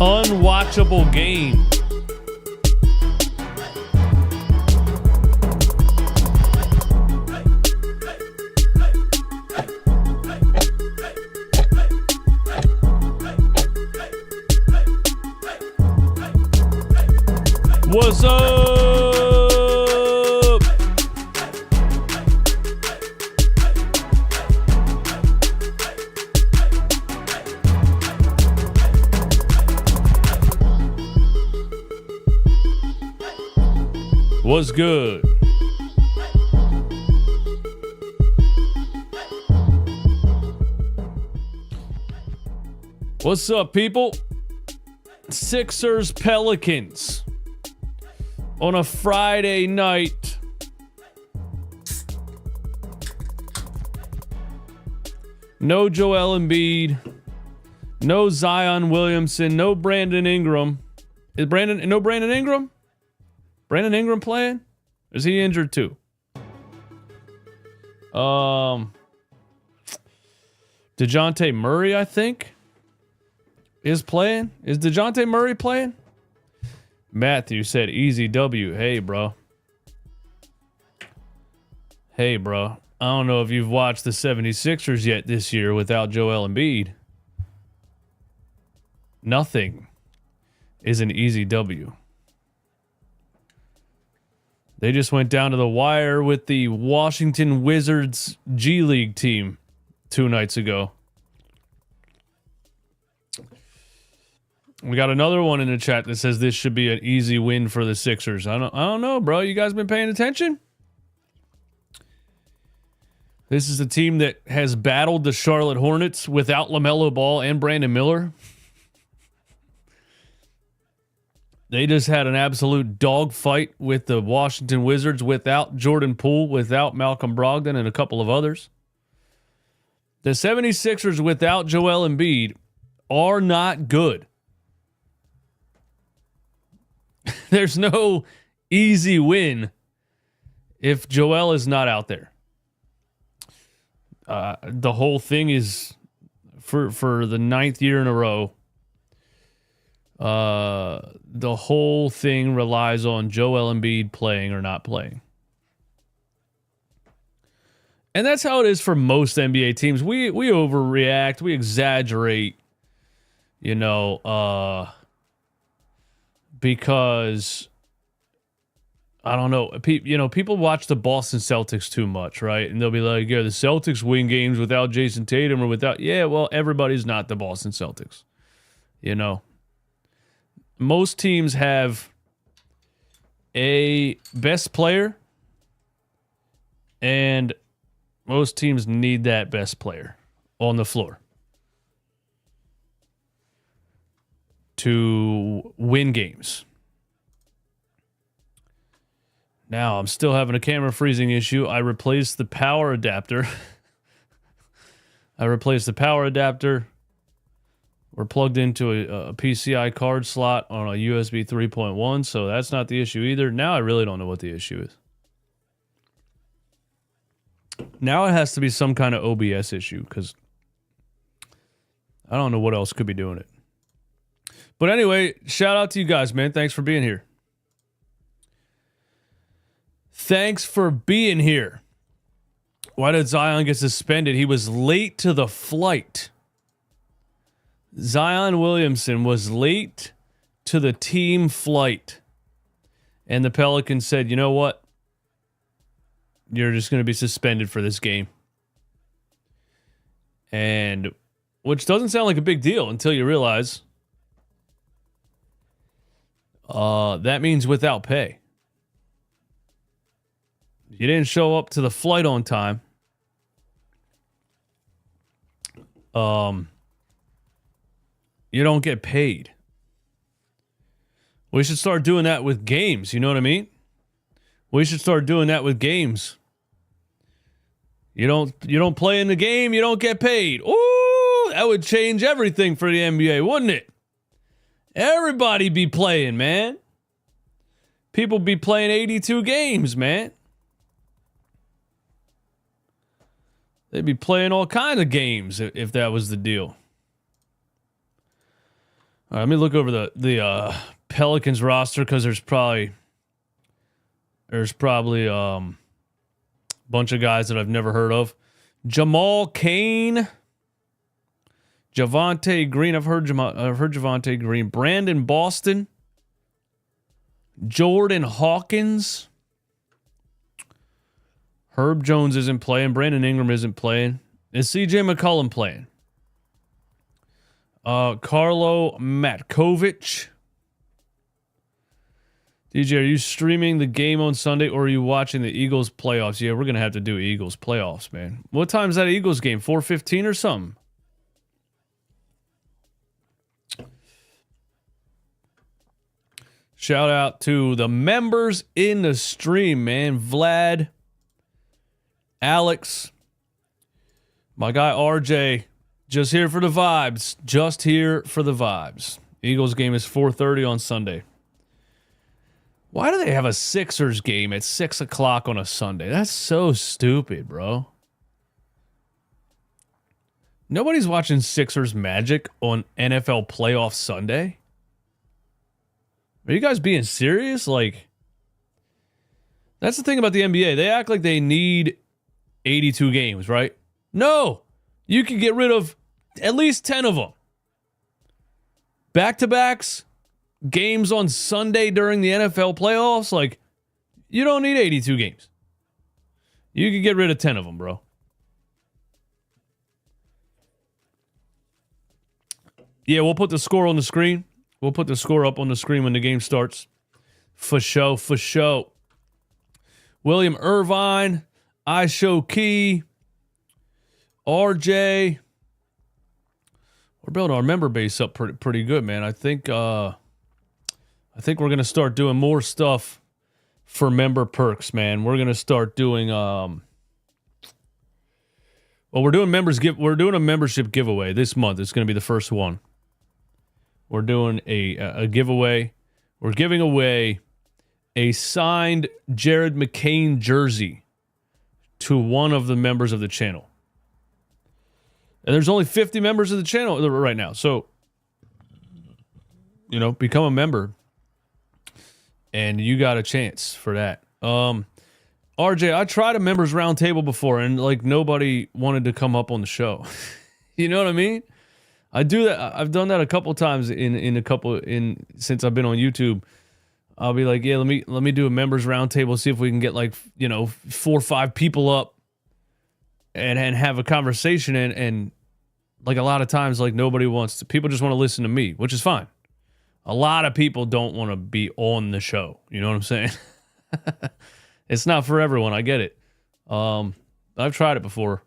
Unwatchable game. What's up? What's good? What's up, people? Sixers Pelicans on a Friday night. No Joel Embiid, no Zion Williamson, no Brandon Ingram. No Brandon Ingram? Brandon Ingram playing? Is he injured too? DeJounte Murray, I think, is playing. Is DeJounte Murray playing? Matthew said easy W. Hey, bro. Hey, bro. I don't know if you've watched the 76ers yet this year without Joel Embiid. Nothing is an easy W. They just went down to the wire with the Washington Wizards G League team 2 nights ago. We got another one in the chat that says this should be an easy win for the Sixers. I don't know, bro. You guys been paying attention? This is a team that has battled the Charlotte Hornets without LaMelo Ball and Brandon Miller. They just had an absolute dogfight with the Washington Wizards without Jordan Poole, without Malcolm Brogdon, and a couple of others. The 76ers without Joel Embiid are not good. There's no easy win if Joel is not out there. The whole thing is, for the 9th year in a row, the whole thing relies on Joel Embiid playing or not playing. And that's how it is for most NBA teams. We overreact, we exaggerate, because I don't know, people watch the Boston Celtics too much, right? And they'll be like, yeah, the Celtics win games without Jason Tatum or without, well, everybody's not the Boston Celtics. Most teams have a best player, and most teams need that best player on the floor to win games. Now, I'm still having a camera freezing issue. I replaced the power adapter. We're plugged into a PCI card slot on a USB 3.1, so that's not the issue either. Now I really don't know what the issue is. Now it has to be some kind of OBS issue, because I don't know what else could be doing it. But anyway, shout out to you guys, man. Thanks for being here. Why did Zion get suspended? He was late to the flight. Zion Williamson was late to the team flight. And the Pelicans said, you know what? You're just going to be suspended for this game. And which doesn't sound like a big deal until you realize that means without pay. You didn't show up to the flight on time. You don't get paid. We should start doing that with games. You know what I mean? We should start doing that with games. You don't play in the game, you don't get paid. Ooh, that would change everything for the NBA, wouldn't it? Everybody be playing, man. People be playing 82 games, man. They'd be playing all kinds of games if that was the deal. All right, let me look over the Pelicans roster because there's probably a bunch of guys that I've never heard of. Jamal Cain, Javonte Green. I've heard Javonte Green. Brandon Boston, Jordan Hawkins. Herb Jones isn't playing. Brandon Ingram isn't playing. Is CJ McCollum playing? Carlo Matkovic. DJ, are you streaming the game on Sunday or are you watching the Eagles playoffs? Yeah, we're going to have to do Eagles playoffs, man. What time is that Eagles game? 4:15 or something? Shout out to the members in the stream, man. Vlad, Alex, my guy RJ, just here for the vibes. Just here for the vibes. Eagles game is 4:30 on Sunday. Why do they have a Sixers game at 6 o'clock on a Sunday? That's so stupid, bro. Nobody's watching Sixers Magic on NFL playoff Sunday. Are you guys being serious? Like, that's the thing about the NBA. They act like they need 82 games, right? No. You can get rid of at least 10 of them. Back-to-backs, games on Sunday during the NFL playoffs, like, you don't need 82 games. You can get rid of 10 of them, bro. Yeah, we'll put the score on the screen. We'll put the score up on the screen when the game starts. For show, for show. William Irvine, Key, RJ. We're building our member base up pretty good, man. I think we're going to start doing more stuff for member perks, man. We're going to start doing we're doing a membership giveaway this month. It's going to be the first one. We're doing a giveaway. We're giving away a signed Jared McCain jersey to one of the members of the channel. And there's only 50 members of the channel right now. So, become a member. And you got a chance for that. RJ, I tried a members roundtable before and nobody wanted to come up on the show. You know what I mean? I do that. I've done that a couple times since I've been on YouTube. I'll be like, yeah, let me do a members roundtable, see if we can get 4 or 5 people up and have a conversation and a lot of times nobody wants to. People just want to listen to me, which is fine. A lot of people don't want to be on the show. You know what I'm saying? It's not for everyone. I get it. I've tried it before.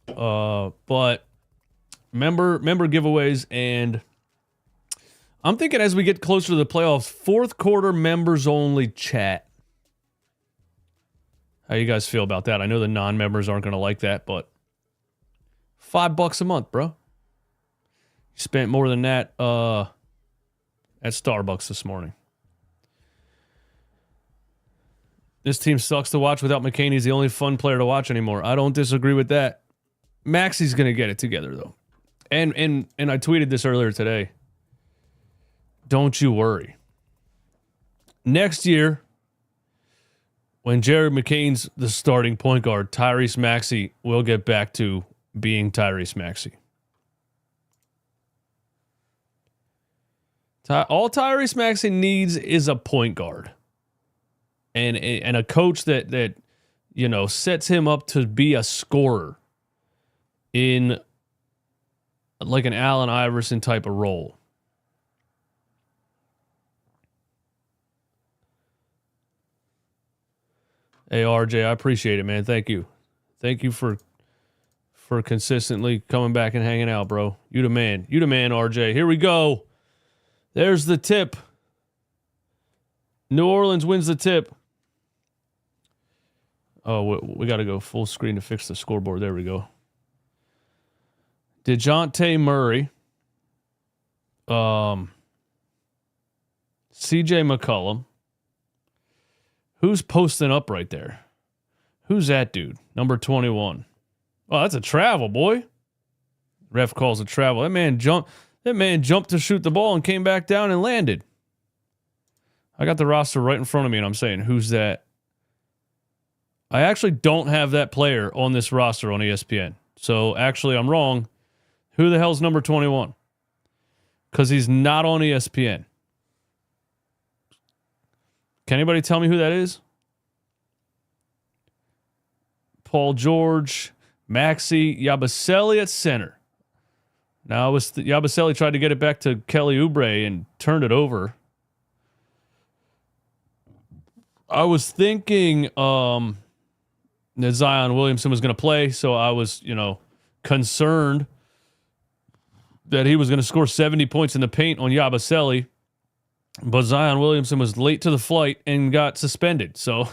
But member giveaways, and I'm thinking as we get closer to the playoffs, fourth quarter members only chat. How you guys feel about that? I know the non-members aren't going to like that, but $5 a month, bro. You spent more than that at Starbucks this morning. This team sucks to watch without McCain. He's the only fun player to watch anymore. I don't disagree with that. Maxey's going to get it together, though. And I tweeted this earlier today. Don't you worry. Next year, when Jared McCain's the starting point guard, Tyrese Maxey will get back to being Tyrese Maxey. All Tyrese Maxey needs is a point guard. And a coach that sets him up to be a scorer in an Allen Iverson type of role. Hey RJ, I appreciate it, man. Thank you. Thank you for consistently coming back and hanging out, bro. You the man. You the man, RJ. Here we go. There's the tip. New Orleans wins the tip. Oh, we got to go full screen to fix the scoreboard. There we go. DeJounte Murray. CJ McCollum. Who's posting up right there? Who's that dude? Number 21. Oh, that's a travel, boy. Ref calls a travel. That man jumped to shoot the ball and came back down and landed. I got the roster right in front of me, and I'm saying, who's that? I actually don't have that player on this roster on ESPN. So, actually, I'm wrong. Who the hell's number 21? Because he's not on ESPN. Can anybody tell me who that is? Paul George, Maxey, Yabusele at center. Now, Yabusele tried to get it back to Kelly Oubre and turned it over. I was thinking that Zion Williamson was going to play, so I was, concerned that he was going to score 70 points in the paint on Yabusele, but Zion Williamson was late to the flight and got suspended. So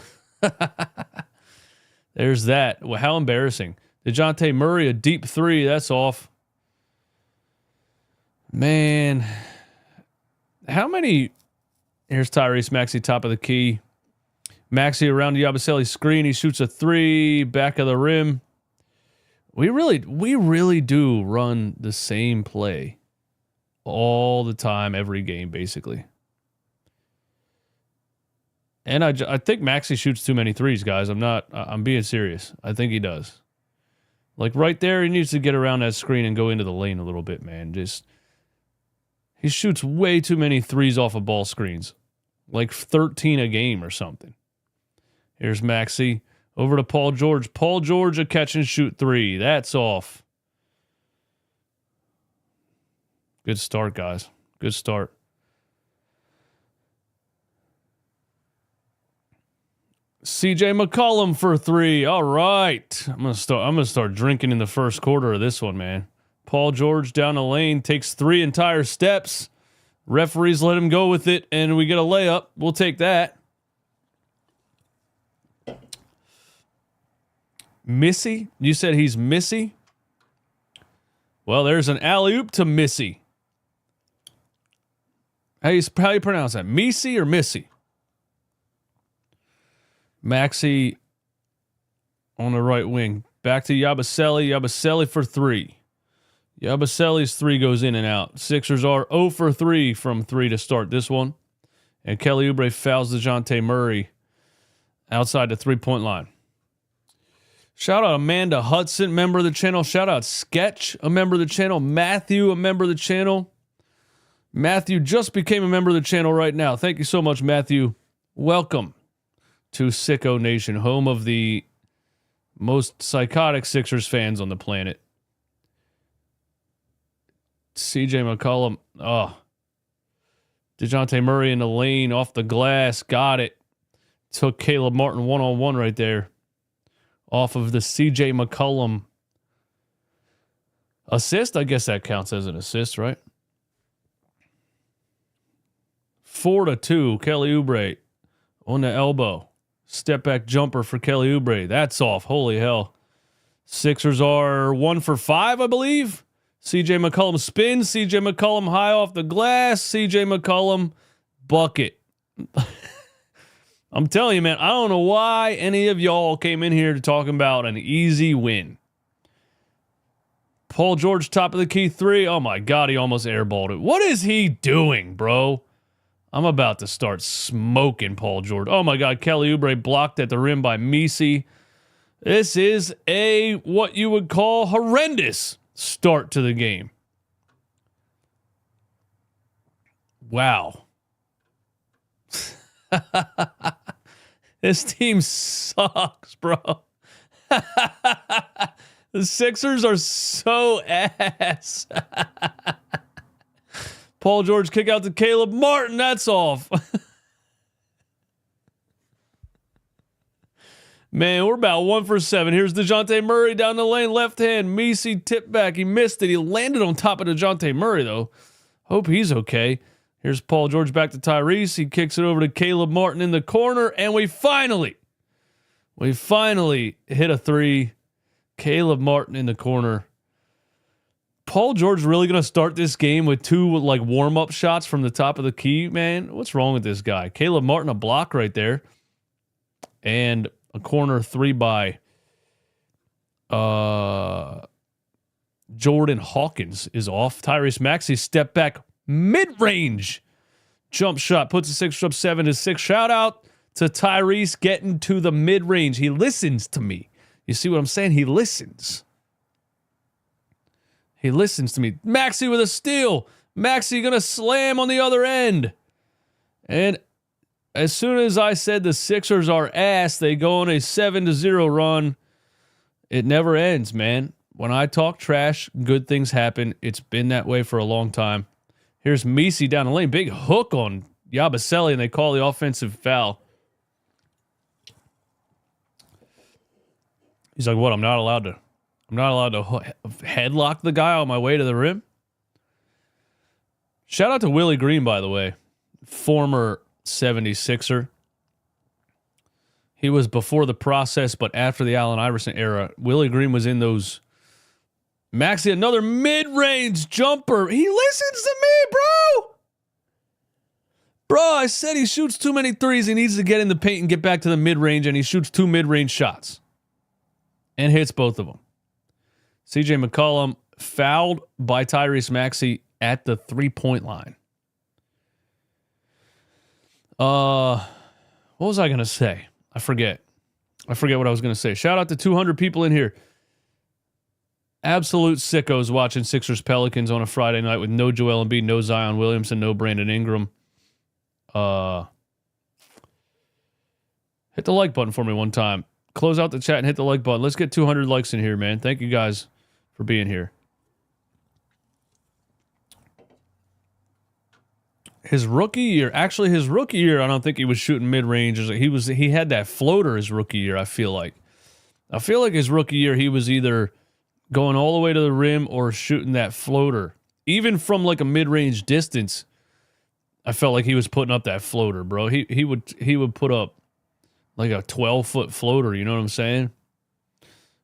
there's that. Well, how embarrassing. DeJounte Murray, a deep three. That's off. Man. How many... Here's Tyrese Maxey, top of the key. Maxey around the Yabusele screen. He shoots a three, back of the rim. We really do run the same play all the time, every game, basically. And I think Maxey shoots too many threes, guys. I'm being serious. I think he does. Like right there, he needs to get around that screen and go into the lane a little bit, man. He shoots way too many threes off of ball screens. Like 13 a game or something. Here's Maxey. Over to Paul George. Paul George, a catch and shoot three. That's off. Good start, guys. Good start. CJ McCollum for three. All right. I'm gonna start drinking in the first quarter of this one, man. Paul George down the lane, takes 3 entire steps. Referees let him go with it, and we get a layup. We'll take that. Missy? You said he's Missy? Well, there's an alley-oop to Missy. How you pronounce that? Missy or Missy? Maxey on the right wing. Back to Yabusele. Yabusele for three. Yabusele's three goes in and out. Sixers are 0 for 3 from 3 to start this one. And Kelly Oubre fouls DeJounte Murray outside the three-point line. Shout out Amanda Hudson, member of the channel. Shout out Sketch, a member of the channel. Matthew, a member of the channel. Matthew just became a member of the channel right now. Thank you so much, Matthew. Welcome to Sicko Nation, home of the most psychotic Sixers fans on the planet. CJ McCollum. Oh. DeJounte Murray in the lane, off the glass. Got it. Took Caleb Martin one-on-one right there. Off of the CJ McCollum assist. I guess that counts as an assist, right? 4-2. Kelly Oubre on the elbow. Step back jumper for Kelly Oubre. That's off. Holy hell. Sixers are 1 for 5, I believe. CJ McCollum spins. CJ McCollum high off the glass. CJ McCollum bucket. I'm telling you, man, I don't know why any of y'all came in here to talk about an easy win. Paul George, top of the key three. Oh, my God, he almost airballed it. What is he doing, bro? I'm about to start smoking Paul George. Oh, my God, Kelly Oubre blocked at the rim by Messi. This is a what you would call horrendous start to the game. Wow. This team sucks, bro. The Sixers are so ass. Paul George kick out to Caleb Martin. That's off. Man, we're about 1 for 7. Here's DeJounte Murray down the lane, left hand. Messi tip back. He missed it. He landed on top of DeJounte Murray, though. Hope he's okay. Here's Paul George back to Tyrese. He kicks it over to Caleb Martin in the corner, and we finally hit a three. Caleb Martin in the corner. Paul George really going to start this game with 2 like warm-up shots from the top of the key, man? What's wrong with this guy? Caleb Martin, a block right there. And a corner 3 by Jordan Hawkins is off. Tyrese Maxey step back mid-range jump shot puts the Sixers up 7-6. Shout out to Tyrese getting to the mid-range. He listens to me. You see what I'm saying? He listens. He listens to me. Maxey with a steal. Maxey gonna slam on the other end. And as soon as I said the Sixers are ass, they go on a 7-0 run. It never ends, man. When I talk trash, good things happen. It's been that way for a long time. Here's Messi down the lane. Big hook on Yabusele, and they call the offensive foul. He's like, what? I'm not allowed to headlock the guy on my way to the rim? Shout out to Willie Green, by the way. Former 76er. He was before the process, but after the Allen Iverson era. Willie Green was in those. Maxey, another mid-range jumper. He listens to me, bro. Bro, I said he shoots too many threes. He needs to get in the paint and get back to the mid-range, and he shoots 2 mid-range shots. And hits both of them. CJ McCollum fouled by Tyrese Maxey at the 3-point line. What was I going to say? I forget what I was going to say. Shout out to 200 people in here. Absolute sickos watching Sixers Pelicans on a Friday night with no Joel Embiid, no Zion Williamson, no Brandon Ingram. Hit the like button for me one time. Close out the chat and hit the like button. Let's get 200 likes in here, man. Thank you guys for being here. His rookie year, I don't think he was shooting mid-range. He had that floater his rookie year, I feel like. His rookie year, he was either going all the way to the rim or shooting that floater. Even from like a mid-range distance, I felt like he was putting up that floater, bro. He would put up like a 12-foot floater, you know what I'm saying?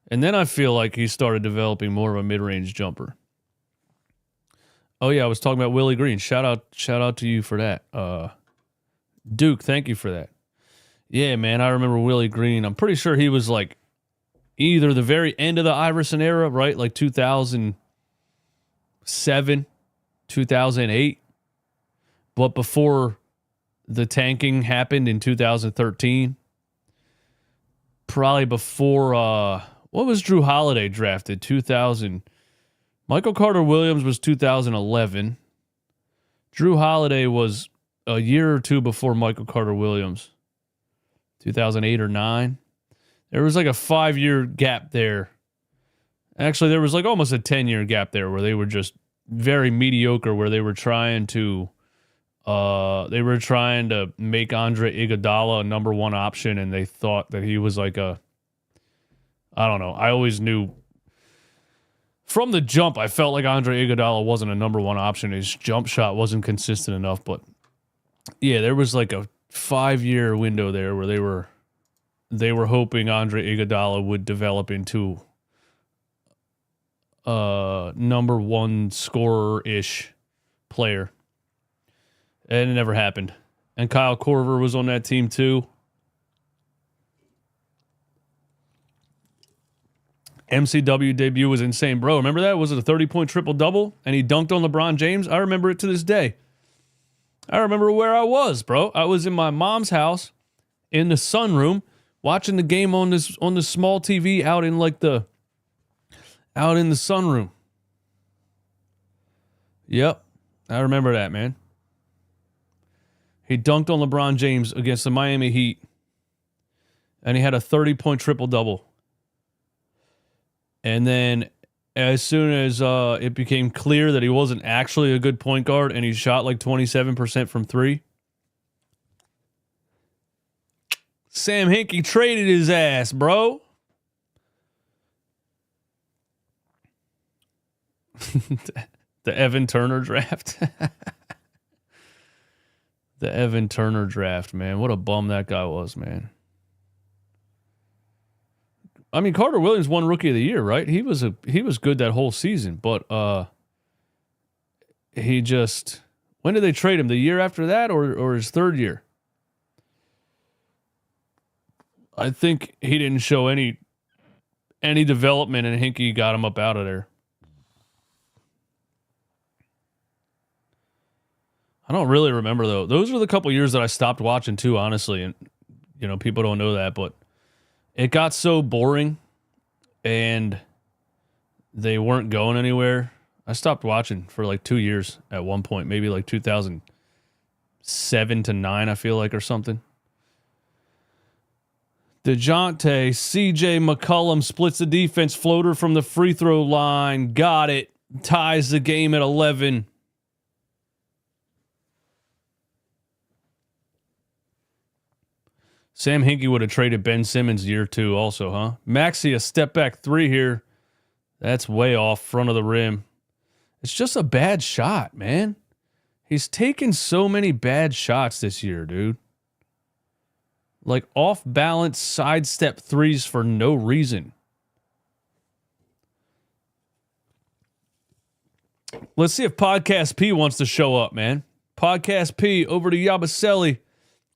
And then I feel like he started developing more of a mid-range jumper. Oh yeah, I was talking about Willie Green. Shout out to you for that. Duke, thank you for that. Yeah, man, I remember Willie Green. I'm pretty sure he was like either the very end of the Iverson era, right? Like 2007, 2008. But before the tanking happened in 2013. Probably before, what was Drew Holiday drafted? 2000. Michael Carter Williams was 2011. Drew Holiday was a year or two before Michael Carter Williams. 2008 or 9. There was like a 5-year gap there. Actually, there was like almost a 10-year gap there where they were just very mediocre, where they were trying to make Andre Iguodala a number one option, and they thought that he was like I don't know. I always knew from the jump, I felt like Andre Iguodala wasn't a number one option. His jump shot wasn't consistent enough, but yeah, there was like a 5-year window there where they were hoping Andre Iguodala would develop into number one scorer-ish player. And it never happened. And Kyle Korver was on that team too. MCW debut was insane, bro. Remember that? Was it a 30-point triple-double? And he dunked on LeBron James? I remember it to this day. I remember where I was, bro. I was in my mom's house in the sunroom watching the game on the small TV out in the sunroom. Yep. I remember that, man. He dunked on LeBron James against the Miami Heat. And he had a 30-point triple-double. And then as soon as it became clear that he wasn't actually a good point guard and he shot like 27% from 3, Sam Hinkie traded his ass, bro. The Evan Turner draft. The Evan Turner draft, man. What a bum that guy was, man. I mean, Carter Williams won Rookie of the Year, right? He was good that whole season, but he just, when did they trade him? The year after that or his third year? I think he didn't show any development, and Hinkie got him up out of there. I don't really remember, though. Those were the couple years that I stopped watching, too, honestly. And, you know, people don't know that, but it got so boring and they weren't going anywhere. I stopped watching for like 2 years at one point, maybe like 2007 to 9, I feel like, or something. DeJounte, CJ McCollum splits the defense, floater from the free throw line. Got it. Ties the game at 11. Sam Hinkie would have traded Ben Simmons year 2 also, huh? Maxey, a step back 3 here. That's way off front of the rim. It's just a bad shot, man. He's taken so many bad shots this year, dude. Like off-balance sidestep threes for no reason. Let's see if Podcast P wants to show up, man. Podcast P over to Yabusele.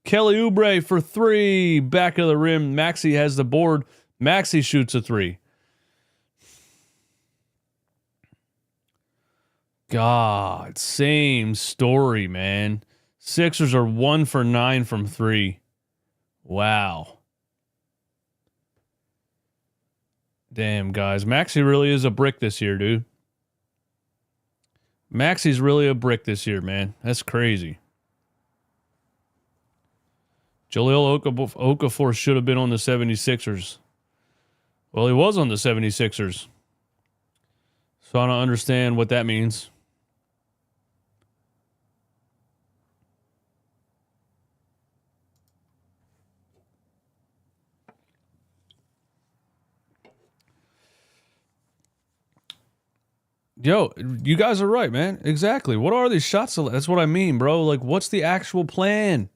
Kelly Oubre for 3. Back of the rim. Maxey has the board. Maxey shoots a 3. God, same story, man. Sixers are 1 for 9 from 3. Wow. Damn, guys. Maxey really is a brick this year, dude. Maxey's really a brick this year, man. That's crazy. Jahlil Okafor should have been on the 76ers. Well, he was on the 76ers. So I don't understand what that means. Yo, you guys are right, man. Exactly. What are these shots? That's what I mean, bro. Like, what's the actual plan?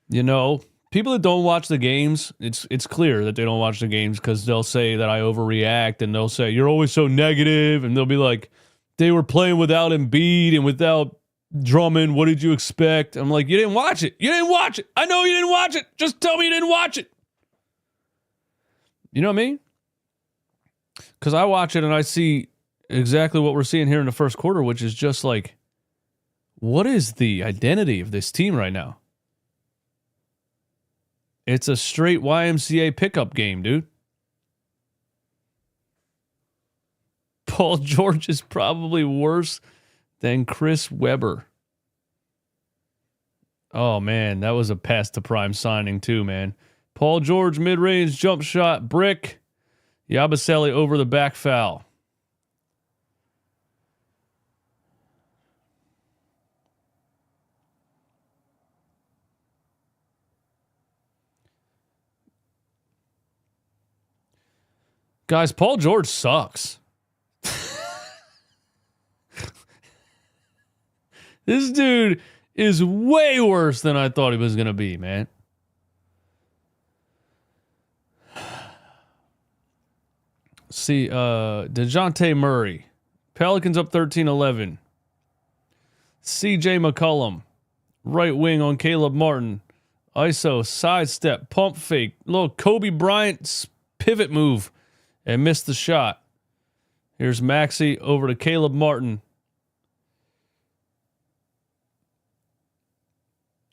You know, people that don't watch the games, it's clear that they don't watch the games because they'll say that I overreact and they'll say, you're always so negative, and they'll be like, they were playing without Embiid and without Drummond. What did you expect? I'm like, you didn't watch it. You didn't watch it. I know you didn't watch it. Just tell me you didn't watch it. You know what I mean? Because I watch it and I see exactly what we're seeing here in the first quarter, which is just like, what is the identity of this team right now? It's a straight YMCA pickup game, dude. Paul George is probably worse than Chris Webber. Oh, man, that was a past the prime signing too, man. Paul George, mid-range jump shot, brick. Yabusele over the back foul. Guys, Paul George sucks. This dude is way worse than I thought he was going to be, man. See, DeJounte Murray. Pelicans up 13-11. CJ McCollum. Right wing on Caleb Martin. ISO, sidestep, pump fake. Little Kobe Bryant pivot move. And missed the shot. Here's Maxey over to Caleb Martin.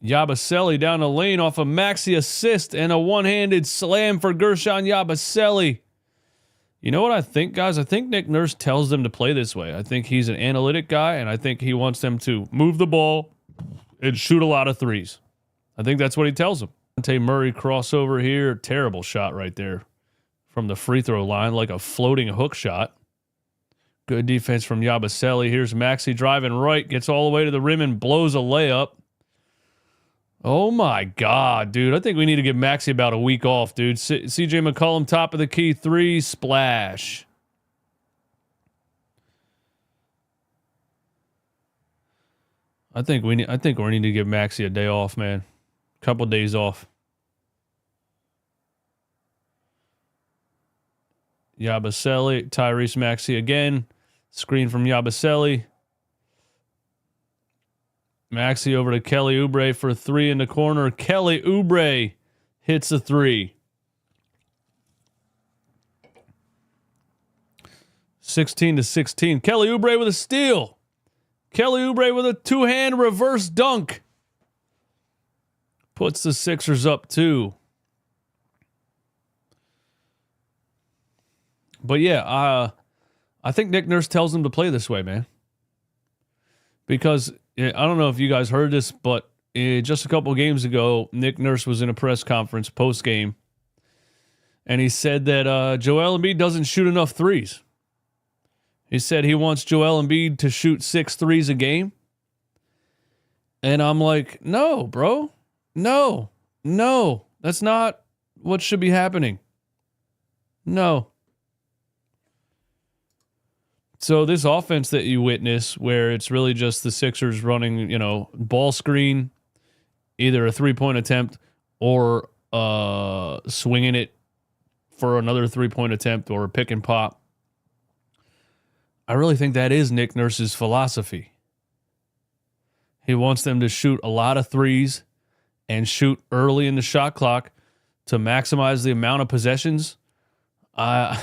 Yabusele down the lane off a Maxey assist and a one-handed slam for Gershon Yabusele. You know what I think, guys? I think Nick Nurse tells them to play this way. I think he's an analytic guy, and I think he wants them to move the ball and shoot a lot of threes. I think that's what he tells them. Dante Murray crossover here. Terrible shot right there from the free throw line, like a floating hook shot. Good defense from Yabusele. Here's Maxey driving right, gets all the way to the rim and blows a layup. Oh my God, dude. I think we need to give Maxey about a week off, dude. CJ McCollum, top of the key, 3, splash. I think we need to give Maxey a day off, man. Couple days off. Yabusele, Tyrese Maxey again. Screen from Yabusele. Maxey over to Kelly Oubre for 3 in the corner. Kelly Oubre hits a 3. 16-16. Kelly Oubre with a steal. Kelly Oubre with a two-hand reverse dunk. Puts the Sixers up 2. But yeah, I think Nick Nurse tells them to play this way, man. Because I don't know if you guys heard this, but just a couple of games ago, Nick Nurse was in a press conference post-game, and he said that Joel Embiid doesn't shoot enough threes. He said he wants Joel Embiid to shoot 6 threes a game. And I'm like, no, bro. No. That's not what should be happening. No. So this offense that you witness, where it's really just the Sixers running, ball screen, either a 3-point attempt or swinging it for another 3-point attempt or a pick and pop. I really think that is Nick Nurse's philosophy. He wants them to shoot a lot of threes and shoot early in the shot clock to maximize the amount of possessions. I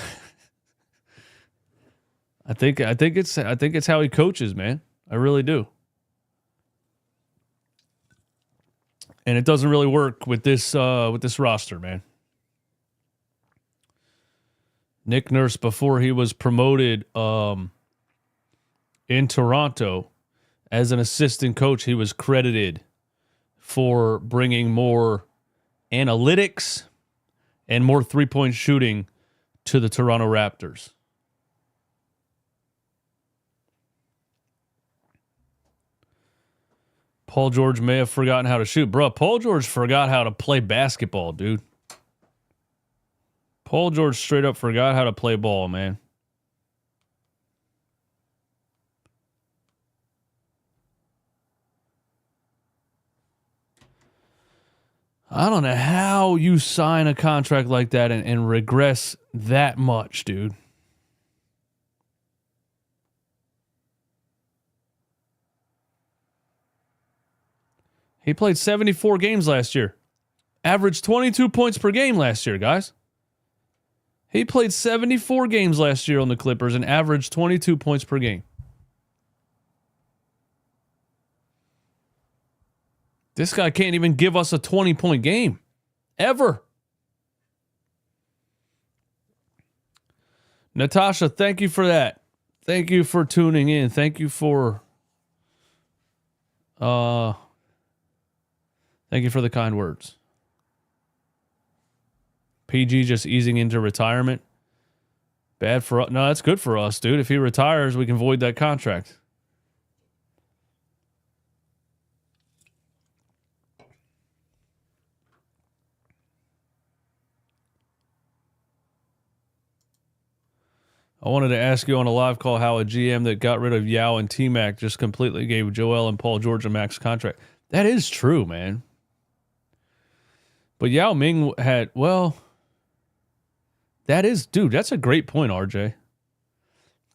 think it's how he coaches, man. I really do. And it doesn't really work with this roster, man. Nick Nurse, before he was promoted in Toronto as an assistant coach, he was credited for bringing more analytics and more three-point shooting to the Toronto Raptors. Paul George may have forgotten how to shoot. Bro, Paul George forgot how to play basketball, dude. Paul George straight up forgot how to play ball, man. I don't know how you sign a contract like that and regress that much, dude. He played 74 games last year. Averaged 22 points per game last year, guys. He played 74 games last year on the Clippers and averaged 22 points per game. This guy can't even give us a 20-point game. Ever. Natasha, thank you for that. Thank you for tuning in. Thank you for the kind words. PG just easing into retirement. Bad for us. No, that's good for us, dude. If he retires, we can void that contract. I wanted to ask you on a live call how a GM that got rid of Yao and T-Mac just completely gave Joel and Paul George a max contract. That is true, man. But Yao Ming had, that's a great point, RJ.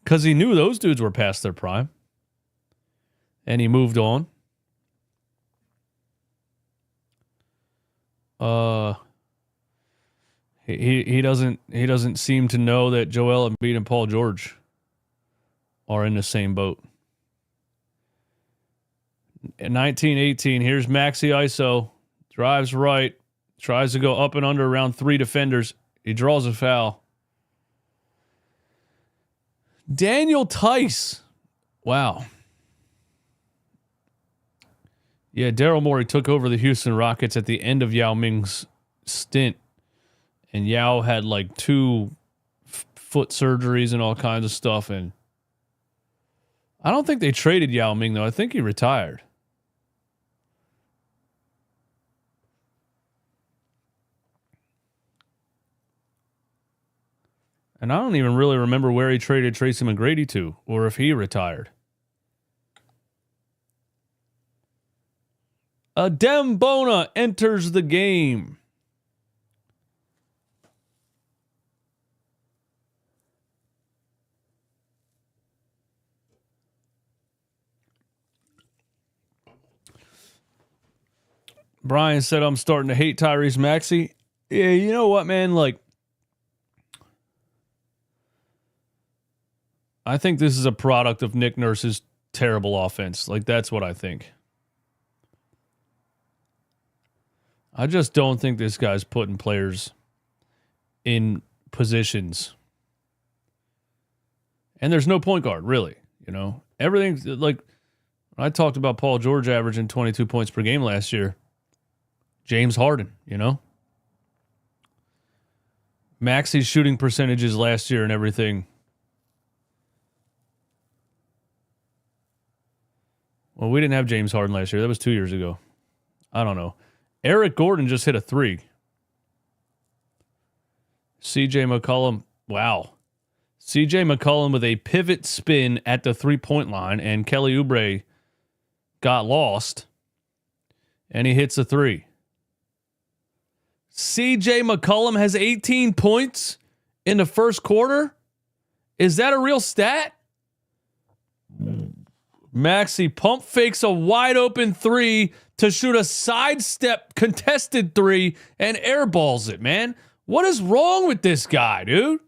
Because he knew those dudes were past their prime. And he moved on. He doesn't seem to know that Joel Embiid and Paul George are in the same boat. In 1918, here's Maxey ISO. Drives right. Tries to go up and under around 3 defenders. He draws a foul. Daniel Tice. Wow. Yeah, Daryl Morey took over the Houston Rockets at the end of Yao Ming's stint. And Yao had like 2 foot surgeries and all kinds of stuff. And I don't think they traded Yao Ming, though. I think he retired. And I don't even really remember where he traded Tracy McGrady to, or if he retired. Adem Bona enters the game. Brian said, I'm starting to hate Tyrese Maxey. Yeah, you know what, man? Like, I think this is a product of Nick Nurse's terrible offense. Like, that's what I think. I just don't think this guy's putting players in positions. And there's no point guard, really. You know, everything's like, I talked about Paul George averaging 22 points per game last year. James Harden, you know? Maxey's shooting percentages last year and everything. Well, we didn't have James Harden last year. That was 2 years ago. I don't know. Eric Gordon just hit a 3. CJ McCollum. Wow. CJ McCollum with a pivot spin at the 3-point line, and Kelly Oubre got lost, and he hits a 3. CJ McCollum has 18 points in the first quarter? Is that a real stat? Maxey pump fakes a wide open 3 to shoot a sidestep contested 3 and airballs it, man. What is wrong with this guy, dude?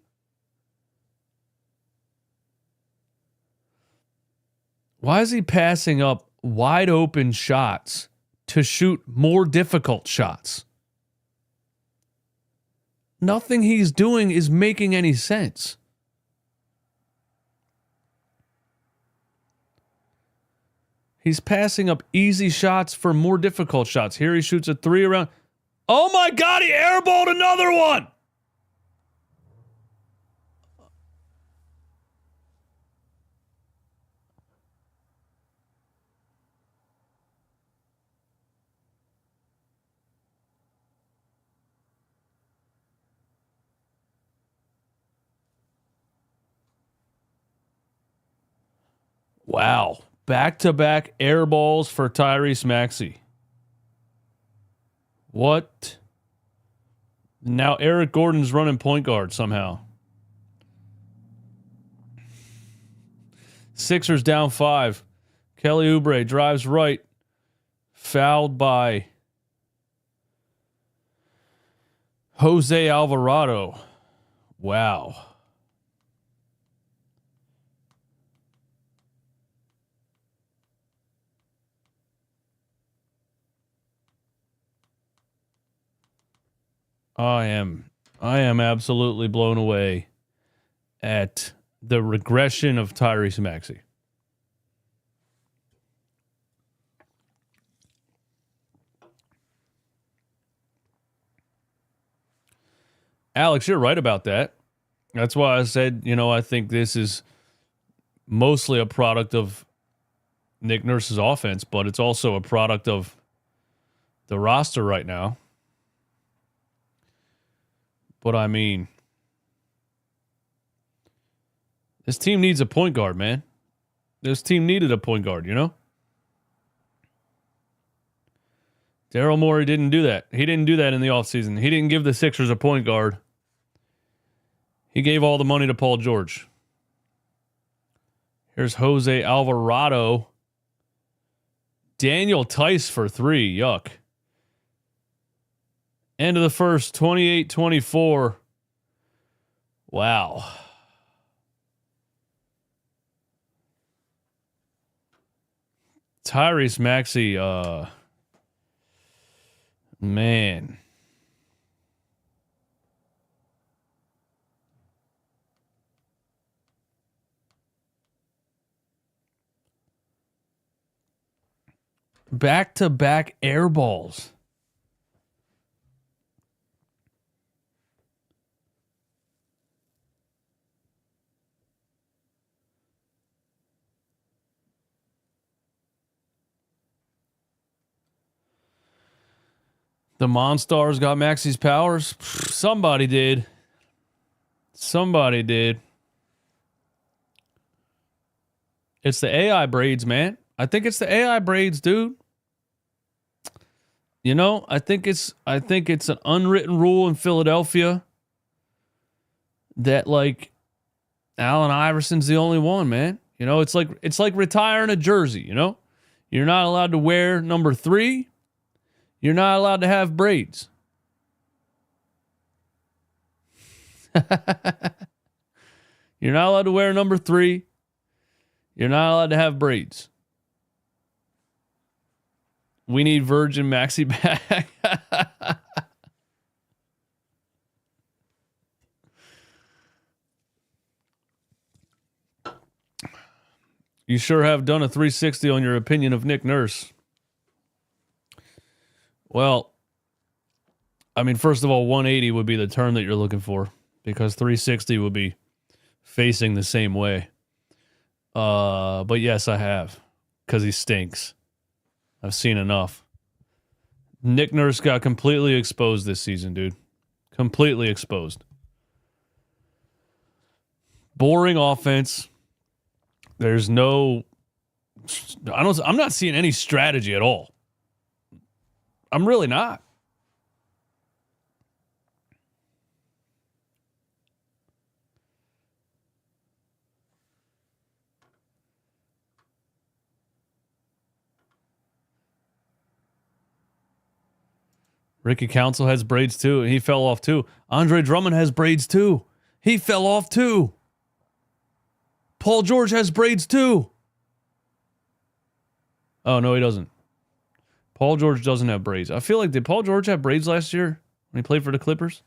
Why is he passing up wide open shots to shoot more difficult shots? Nothing he's doing is making any sense. He's passing up easy shots for more difficult shots. Here he shoots a 3 around. Oh my God, he airballed another one. Wow. Back-to-back air balls for Tyrese Maxey. What? Now Eric Gordon's running point guard somehow. Sixers down 5. Kelly Oubre drives right. Fouled by Jose Alvarado. Wow. I am absolutely blown away at the regression of Tyrese Maxey. Alex, you're right about that. That's why I said, I think this is mostly a product of Nick Nurse's offense, but it's also a product of the roster right now. But I mean, this team needs a point guard, man. This team needed a point guard, Daryl Morey didn't do that. He didn't do that in the offseason. He didn't give the Sixers a point guard. He gave all the money to Paul George. Here's Jose Alvarado. Daniel Tice for 3. Yuck. End of the first, 28-24. Wow. Tyrese Maxey, man. Back-to-back air balls. The Monstars got Maxey's powers. Somebody did. Somebody did. It's the AI braids, man. I think it's the AI braids, dude. I think it's an unwritten rule in Philadelphia that Allen Iverson's the only one, man. It's like retiring a jersey, You're not allowed to wear number 3. You're not allowed to have braids. You're not allowed to wear number 3. You're not allowed to have braids. We need Virgin Maxey back. You sure have done a 360 on your opinion of Nick Nurse. Well, I mean, first of all, 180 would be the term that you're looking for because 360 would be facing the same way. But yes, I have because he stinks. I've seen enough. Nick Nurse got completely exposed this season, dude. Completely exposed. Boring offense. There's no... I'm not seeing any strategy at all. I'm really not. Ricky Council has braids too, and he fell off too. Andre Drummond has braids too. He fell off too. Paul George has braids too. Oh, no, he doesn't. Paul George doesn't have braids. I feel like, did Paul George have braids last year when he played for the Clippers?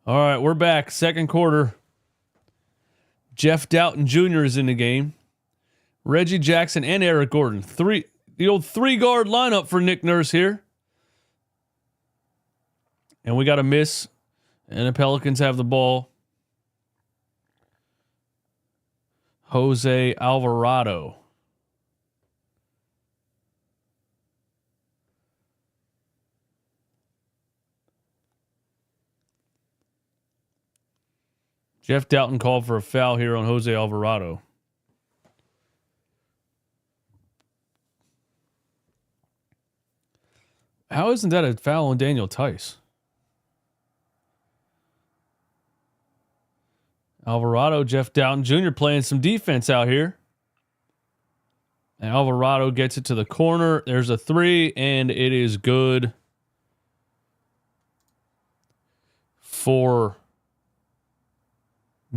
All right, we're back. Second quarter. Jeff Doughton Jr. is in the game. Reggie Jackson and Eric Gordon. The old three-guard lineup for Nick Nurse here. And we got a miss. And the Pelicans have the ball. Jose Alvarado. Jeff Doughton called for a foul here on Jose Alvarado. How isn't that a foul on Daniel Tice? Alvarado, Jeff Doughton Jr. playing some defense out here. And Alvarado gets it to the corner. There's a three, and it is good for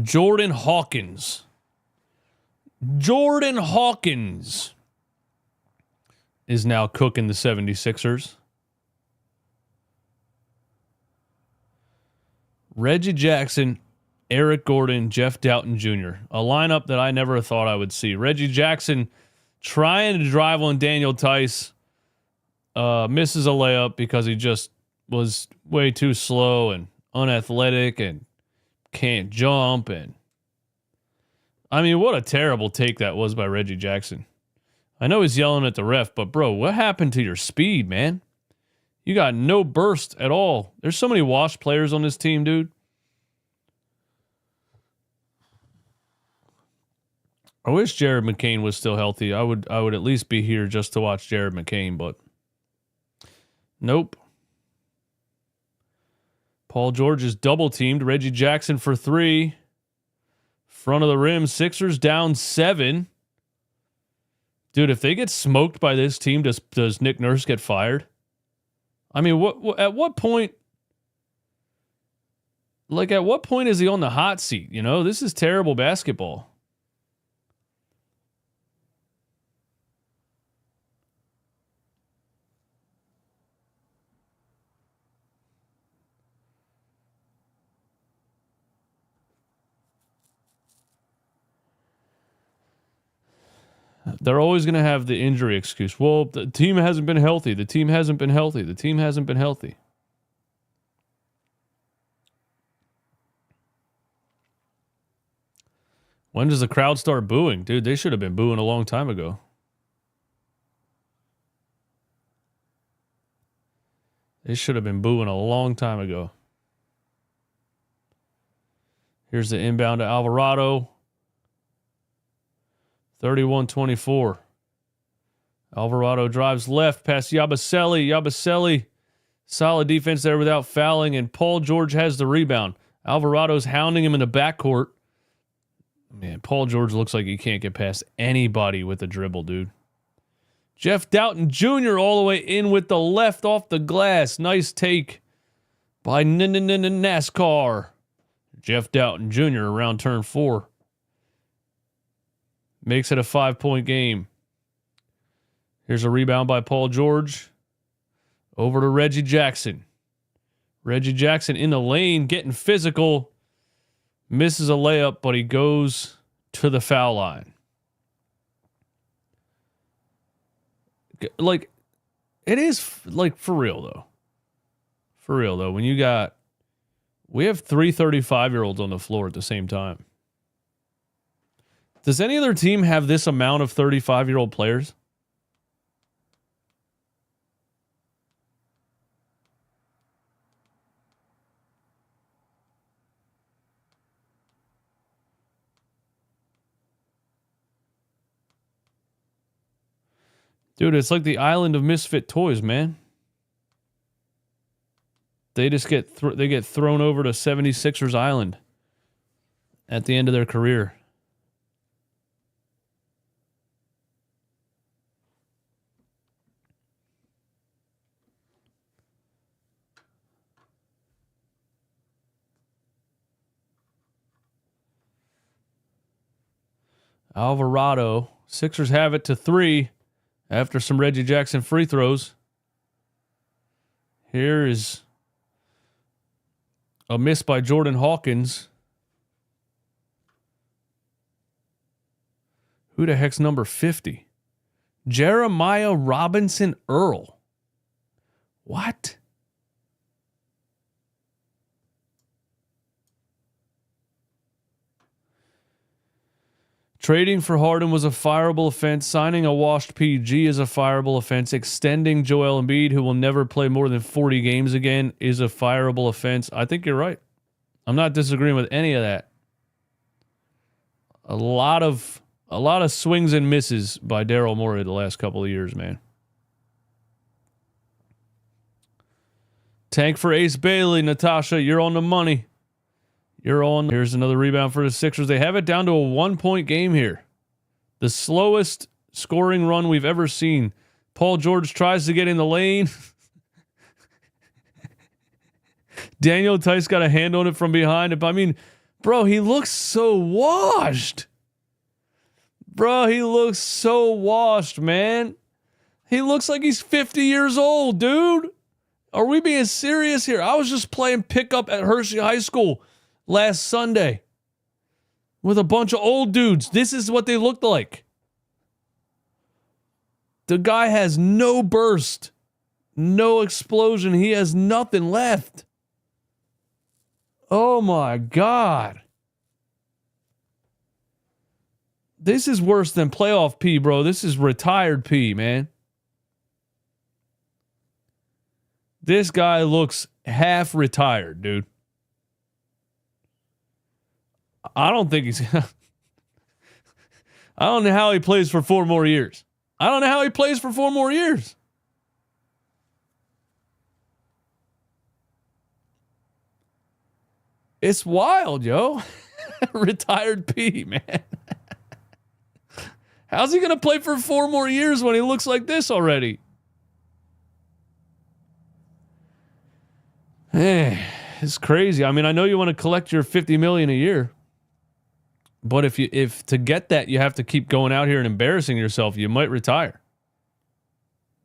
Jordan Hawkins. Jordan Hawkins is now cooking the 76ers. Reggie Jackson, Eric Gordon, Jeff Doughton Jr. A lineup that I never thought I would see. Reggie Jackson trying to drive on Daniel Tice. Misses a layup because he just was way too slow and unathletic and can't jump. And I mean, what a terrible take that was by Reggie Jackson. I know he's yelling at the ref, but bro, what happened to your speed, man? You got no burst at all. There's so many washed players on this team, dude. I wish Jared McCain was still healthy. I would at least be here just to watch Jared McCain, but nope. Paul George is double teamed. Reggie Jackson for three. Front of the rim. Sixers down 7. Dude, if they get smoked by this team, does Nick Nurse get fired? I mean, at what point? Like, at what point is he on the hot seat? You know, this is terrible basketball. They're always going to have the injury excuse. Well, the team hasn't been healthy. The team hasn't been healthy. The team hasn't been healthy. When does the crowd start booing? Dude, they should have been booing a long time ago. They should have been booing a long time ago. Here's the inbound to Alvarado. 31-24. Alvarado drives left past Yabusele. Yabusele, solid defense there without fouling, and Paul George has the rebound. Alvarado's hounding him in the backcourt. Man, Paul George looks like he can't get past anybody with a dribble, dude. Jeff Doughton Jr. all the way in with the left off the glass. Nice take by NASCAR. Jeff Doughton Jr. around turn 4. Makes it a 5-point game. Here's a rebound by Paul George. Over to Reggie Jackson. Reggie Jackson in the lane, getting physical. Misses a layup, but he goes to the foul line. Like, it is, like, for real, though. For real, though. When we have 3 35-year-olds on the floor at the same time. Does any other team have this amount of 35-year-old players? Dude, it's like the island of misfit toys, man. They just get thrown over to 76ers Island at the end of their career. Alvarado. Sixers have it to 3 after some Reggie Jackson free throws. Here is a miss by Jordan Hawkins. Who the heck's number 50? Jeremiah Robinson Earl. What? Trading for Harden was a fireable offense. Signing a washed PG is a fireable offense. Extending Joel Embiid, who will never play more than 40 games again, is a fireable offense. I think you're right. I'm not disagreeing with any of that. A lot of swings and misses by Daryl Morey the last couple of years, man. Tank for Ace Bailey. Natasha, you're on the money. Here's another rebound for the Sixers. They have it down to a 1-point game here. The slowest scoring run we've ever seen. Paul George tries to get in the lane. Daniel Tice got a hand on it from behind. I mean, bro, he looks so washed. He looks so washed, man. He looks like he's 50 years old, dude. Are we being serious here? I was just playing pickup at Hershey High School last Sunday with a bunch of old dudes. This is what they looked like. The guy has no burst, no explosion. He has nothing left. Oh my God. This is worse than playoff P, bro. This is retired P, man. This guy looks half retired, dude. I don't think he's... I don't know how he plays for 4 more years. It's wild, yo. Retired P, man. How's he going to play for 4 more years when he looks like this already? It's crazy. I mean, I know you want to collect your $50 million a year. But if to get that you have to keep going out here and embarrassing yourself, you might retire.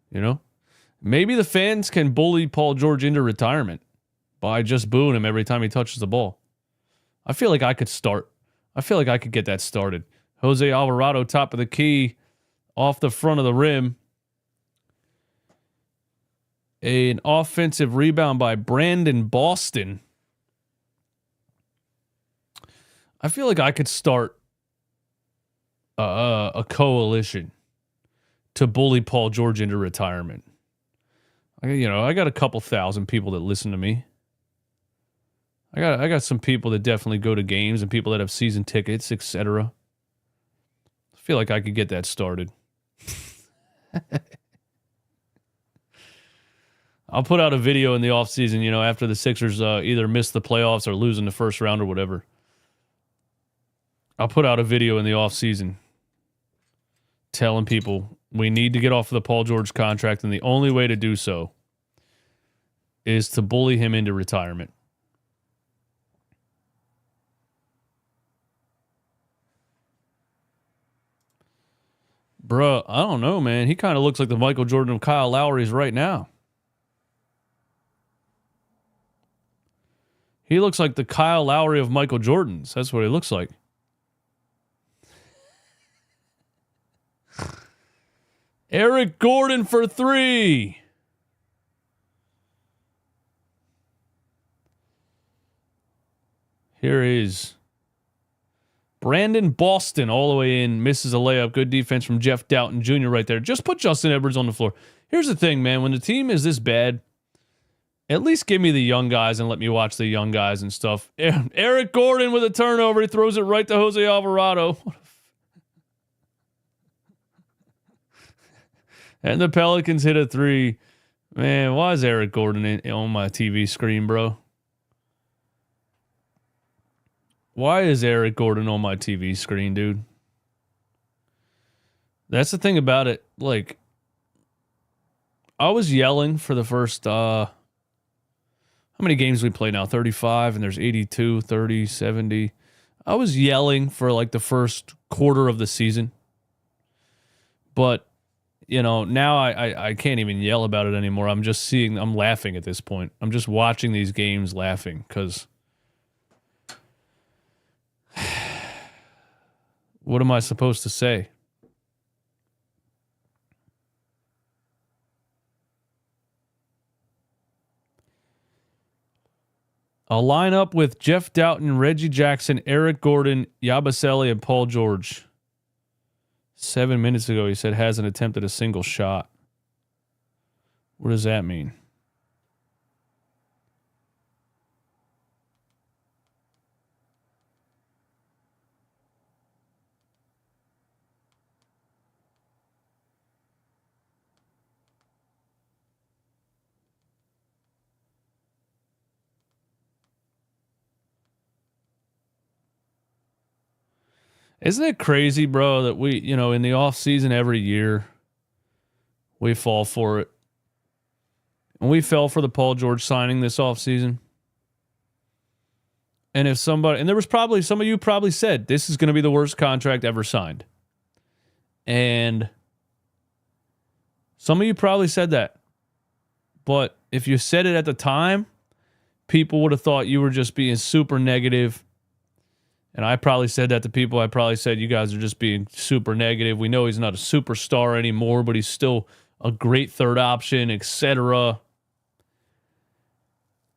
You know? Maybe the fans can bully Paul George into retirement by just booing him every time he touches the ball. I feel like I could get that started. Jose Alvarado, top of the key, off the front of the rim. An offensive rebound by Brandon Boston. I feel like I could start a coalition to bully Paul George into retirement. I got a couple thousand people that listen to me. I got some people that definitely go to games and people that have season tickets, etc. I feel like I could get that started. I'll put out a video in the offseason, after the Sixers either miss the playoffs or lose in the first round or whatever. I'll put out a video in the offseason telling people we need to get off of the Paul George contract, and the only way to do so is to bully him into retirement. Bruh, I don't know, man. He kind of looks like the Michael Jordan of Kyle Lowry's right now. He looks like the Kyle Lowry of Michael Jordan's. That's what he looks like. Eric Gordon for 3. Here is Brandon Boston all the way in, misses a layup. Good defense from Jeff Doughton Jr. right there. Just put Justin Edwards on the floor. Here's the thing, man. When the team is this bad, at least give me the young guys and let me watch the young guys and stuff. Eric Gordon with a turnover. He throws it right to Jose Alvarado. And the Pelicans hit a 3. Man, why is Eric Gordon on my TV screen, bro? Why is Eric Gordon on my TV screen, dude? That's the thing about it. Like, I was yelling for the first, how many games we play now? 35, and there's 82, 30, 70. I was yelling for like the first quarter of the season. But, you know, now I can't even yell about it anymore. I'm laughing at this point. I'm just watching these games laughing because what am I supposed to say? A lineup with Jeff Doughton, Reggie Jackson, Eric Gordon, Yabusele, and Paul George. 7 minutes ago, he said hasn't attempted a single shot. What does that mean? Isn't it crazy, bro, that we, you know, in the offseason every year, we fall for it. And we fell for the Paul George signing this offseason. And if somebody, and there was probably, some of you probably said, this is going to be the worst contract ever signed. And some of you probably said that. But if you said it at the time, people would have thought you were just being super negative. And I probably said that to people. I probably said, you guys are just being super negative. We know he's not a superstar anymore, but he's still a great third option, etc.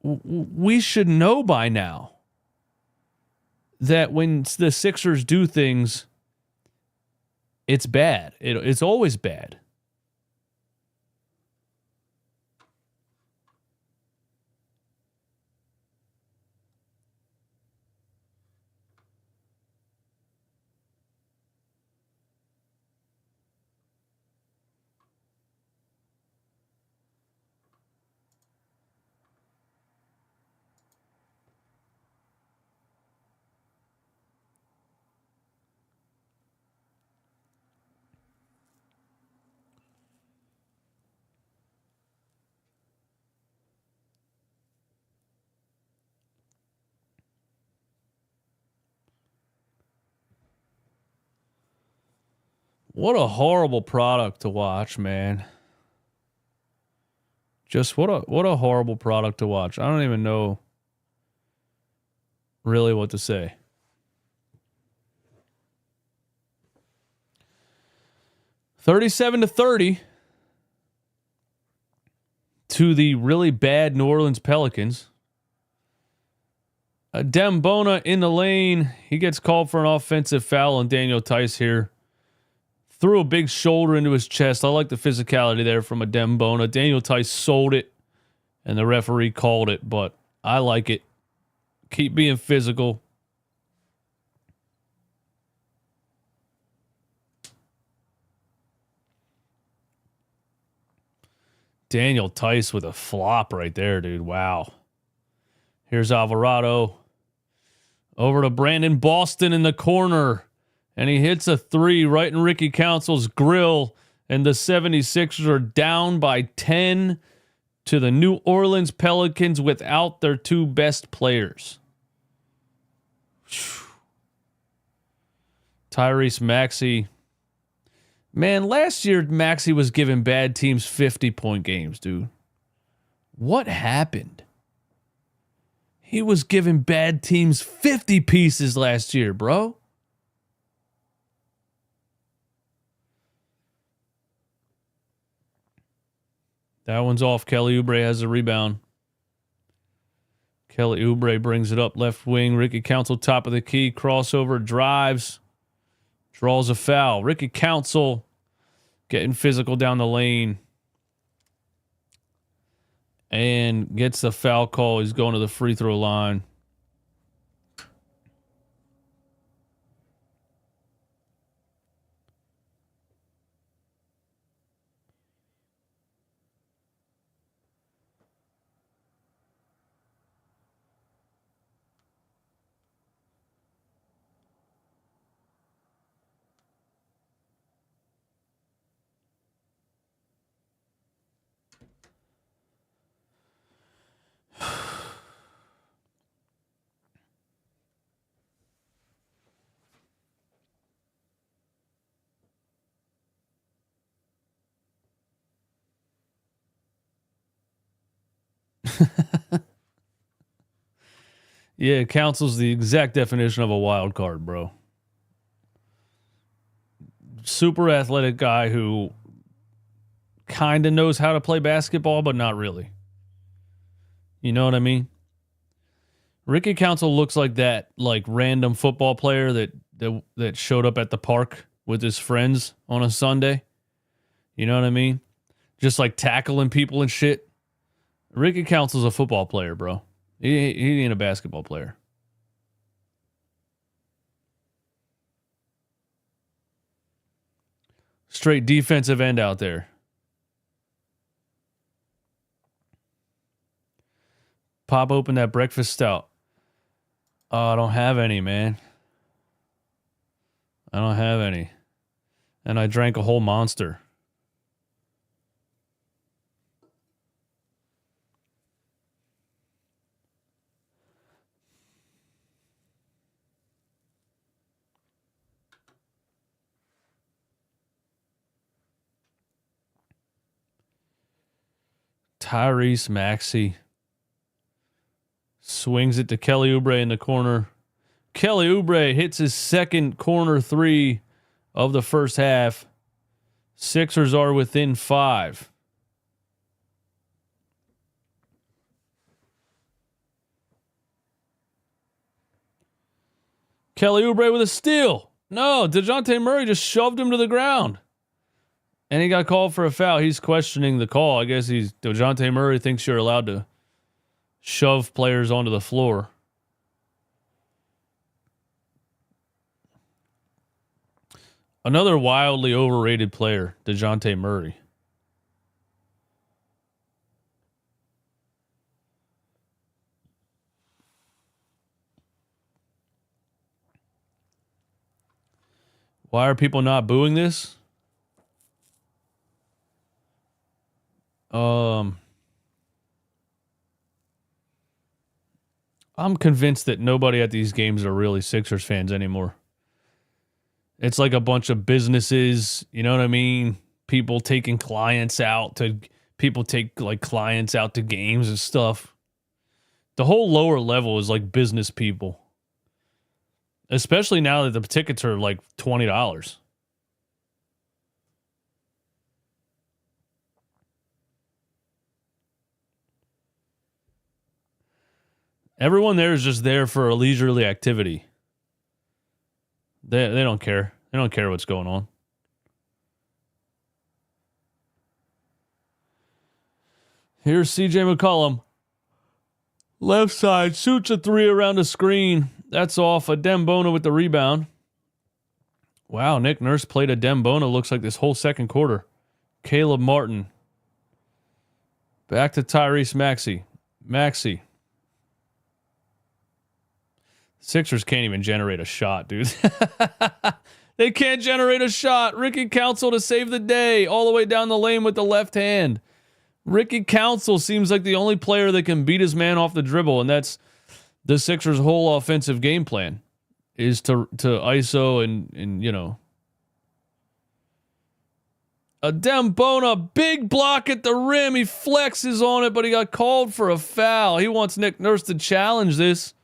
We should know by now that when the Sixers do things, it's bad. It's always bad. What a horrible product to watch, man. Just what a horrible product to watch. I don't even know really what to say. $37-30 to the really bad New Orleans Pelicans. Dembona in the lane. He gets called for an offensive foul on Daniel Tice here. Threw a big shoulder into his chest. I like the physicality there from a Dembona. Daniel Tice sold it, and the referee called it, but I like it. Keep being physical. Daniel Tice with a flop right there, dude. Wow. Here's Alvarado. Over to Brandon Boston in the corner. And he hits a three right in Ricky Council's grill. And the 76ers are down by 10 to the New Orleans Pelicans without their two best players. Tyrese Maxey. Man, last year Maxey was giving bad teams 50-point games, dude. What happened? He was giving bad teams 50 pieces last year, bro. That one's off. Kelly Oubre has a rebound. Kelly Oubre brings it up left wing. Ricky Council top of the key. Crossover, drives. Draws a foul. Ricky Council getting physical down the lane. And gets the foul call. He's going to the free throw line. Yeah, Council's the exact definition of a wild card, bro. Super athletic guy who kind of knows how to play basketball, but not really. You know what I mean? Ricky Council looks like that random football player that showed up at the park with his friends on a Sunday. You know what I mean? Just like tackling people and shit. Ricky Council's a football player, bro. He ain't a basketball player. Straight defensive end out there. Pop open that breakfast stout. Oh, I don't have any, man. I don't have any. And I drank a whole Monster. Tyrese Maxey swings it to Kelly Oubre in the corner. Kelly Oubre hits his second corner three of the first half. Sixers are within 5. Kelly Oubre with a steal. No, DeJounte Murray just shoved him to the ground. And he got called for a foul. He's questioning the call. I guess DeJounte Murray thinks you're allowed to shove players onto the floor. Another wildly overrated player, DeJounte Murray. Why are people not booing this? I'm convinced that nobody at these games are really Sixers fans anymore. It's like a bunch of businesses, you know what I mean? People taking clients out to clients out to games and stuff. The whole lower level is like business people. Especially now that the tickets are like $20. Everyone there is just there for a leisurely activity. They don't care. They don't care what's going on. Here's CJ McCollum. Left side, shoots a three around the screen. That's off. Adembona with the rebound. Wow, Nick Nurse played Adembona, looks like this whole second quarter. Caleb Martin. Back to Tyrese Maxey. Maxey. Sixers can't even generate a shot, dude. They can't generate a shot. Ricky Council to save the day all the way down the lane with the left hand. Ricky Council seems like the only player that can beat his man off the dribble, and that's the Sixers' whole offensive game plan is to ISO and you know. Adembona, big block at the rim. He flexes on it, but he got called for a foul. He wants Nick Nurse to challenge this.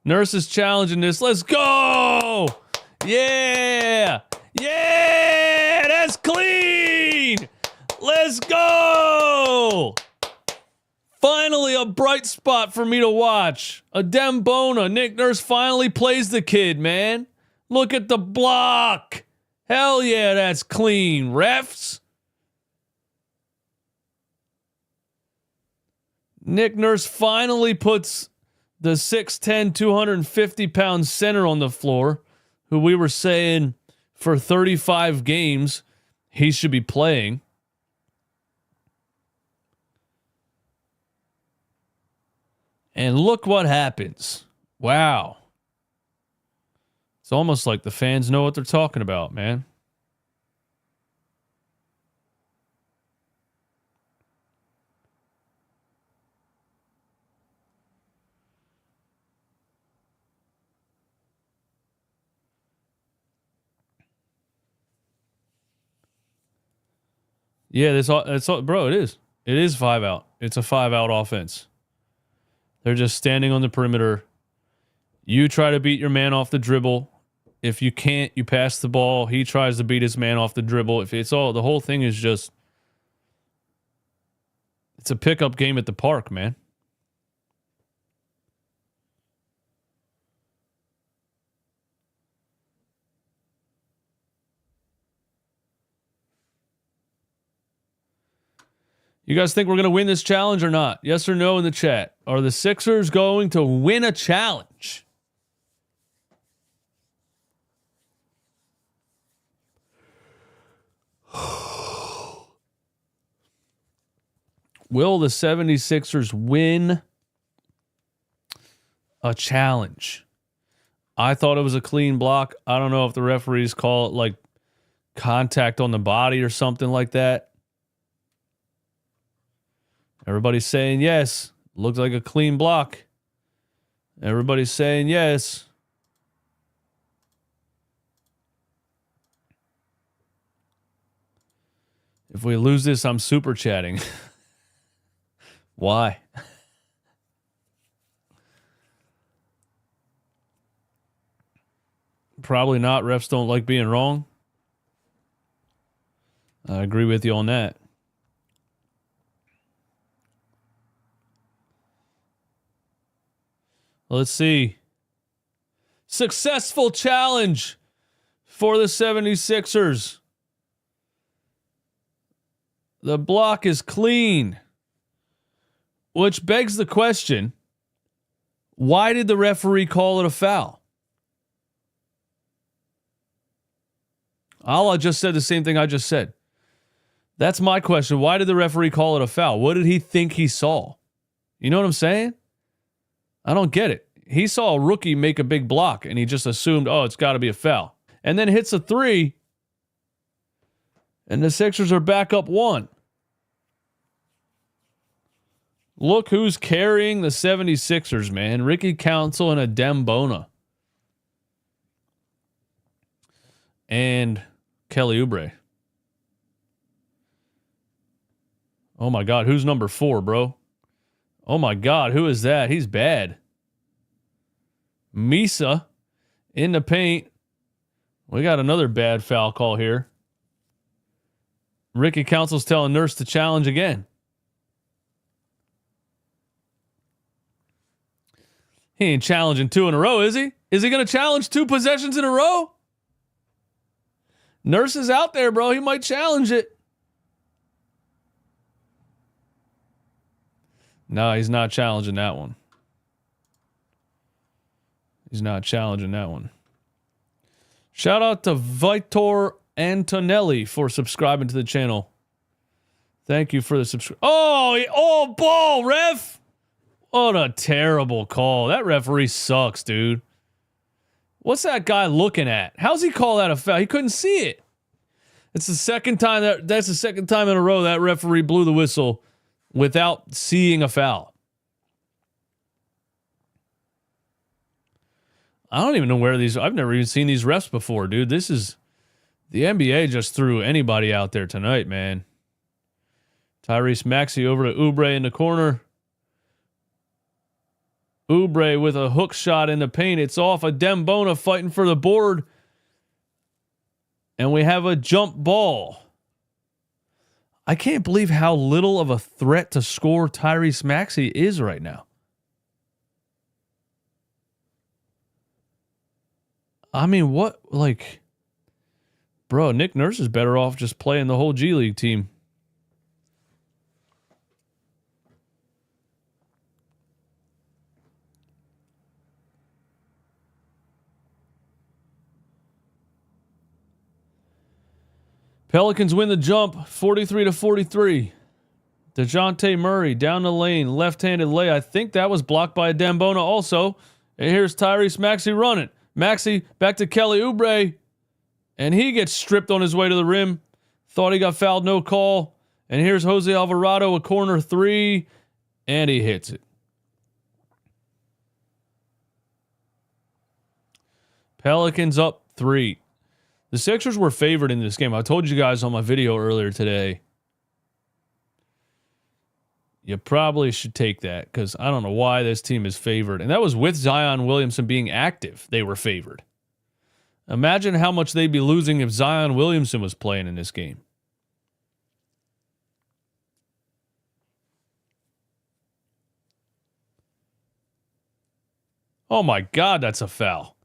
Nurse is challenging this. Let's go! Yeah! Yeah! That's clean! Let's go! Finally, a bright spot for me to watch. Adembona. Nick Nurse finally plays the kid, man. Look at the block. Hell yeah, that's clean. Refs. Nick Nurse finally puts the 6'10", 250-pound center on the floor, who we were saying for 35 games he should be playing. And look what happens. Wow. It's almost like the fans know what they're talking about, man. Yeah, that's all, bro. It is. It is 5 out. It's a 5 out offense. They're just standing on the perimeter. You try to beat your man off the dribble. If you can't, you pass the ball. He tries to beat his man off the dribble. If it's all, the whole thing is just, it's a pickup game at the park, man. You guys think we're going to win this challenge or not? Yes or no in the chat. Are the Sixers going to win a challenge? Will the 76ers win a challenge? I thought it was a clean block. I don't know if the referees call it like contact on the body or something like that. Everybody's saying yes. Looks like a clean block. Everybody's saying yes. If we lose this, I'm super chatting. Why? Probably not. Refs don't like being wrong. I agree with you on that. Let's see. Successful challenge for the 76ers. The block is clean. Which begs the question, why did the referee call it a foul? Allah just said the same thing I just said. That's my question. Why did the referee call it a foul? What did he think he saw? You know what I'm saying? I don't get it. He saw a rookie make a big block, and he just assumed, oh, it's got to be a foul. And then hits a three, and the Sixers are back up 1. Look who's carrying the 76ers, man. Ricky Council and Adembona. And Kelly Oubre. Oh, my God. Who's number 4, bro? Oh, my God. Who is that? He's bad. Misa in the paint. We got another bad foul call here. Ricky Council's telling Nurse to challenge again. He ain't challenging 2 in a row, is he? Is he going to challenge 2 possessions in a row? Nurse is out there, bro. He might challenge it. No, he's not challenging that one. He's not challenging that one. Shout out to Vitor Antonelli for subscribing to the channel. Thank you for the subscribe. Oh, ball, ref. What a terrible call. That referee sucks, dude. What's that guy looking at? How's he call that a foul? He couldn't see it. It's the second time that's the second time in a row that referee blew the whistle without seeing a foul. I don't even know where I've never even seen these refs before, dude. The NBA just threw anybody out there tonight, man. Tyrese Maxey over to Oubre in the corner. Oubre with a hook shot in the paint. It's off. Dembona fighting for the board. And we have a jump ball. I can't believe how little of a threat to score Tyrese Maxey is right now. I mean, what, like, bro, Nick Nurse is better off just playing the whole G League team. Pelicans win the jump, 43-43. DeJounte Murray down the lane, left-handed lay. I think that was blocked by Dembona also. And here's Tyrese Maxey running. Maxey back to Kelly Oubre. And he gets stripped on his way to the rim. Thought he got fouled, no call. And here's Jose Alvarado, a corner three. And he hits it. Pelicans up 3. The Sixers were favored in this game. I told you guys on my video earlier today. You probably should take that because I don't know why this team is favored. And that was with Zion Williamson being active. They were favored. Imagine how much they'd be losing if Zion Williamson was playing in this game. Oh my God, that's a foul.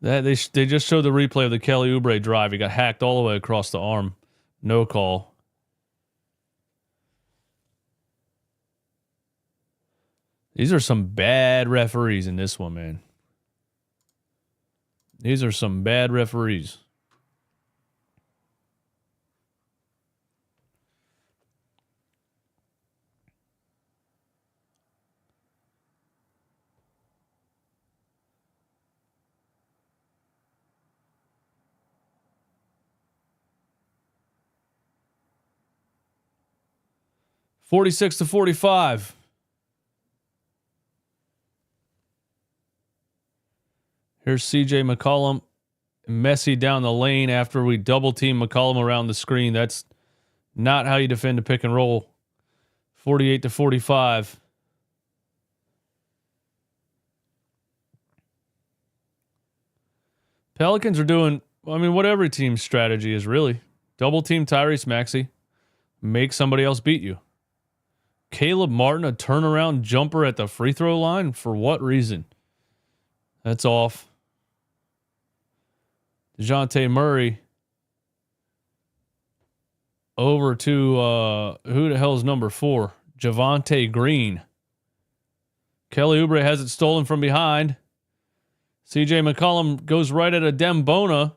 They just showed the replay of the Kelly Oubre drive. He got hacked all the way across the arm. No call. These are some bad referees in this one, man. These are some bad referees. (46-45). Here's CJ McCollum. Messy down the lane after we double team McCollum around the screen. That's not how you defend a pick and roll. 48-45. Pelicans are doing, I mean, what every team's strategy is really. Double team Tyrese Maxey. Make somebody else beat you. Caleb Martin, a turnaround jumper at the free throw line? For what reason? That's off. DeJounte Murray over to, who the hell is number 4? Javonte Green. Kelly Oubre has it stolen from behind. CJ McCollum goes right at a Dembona.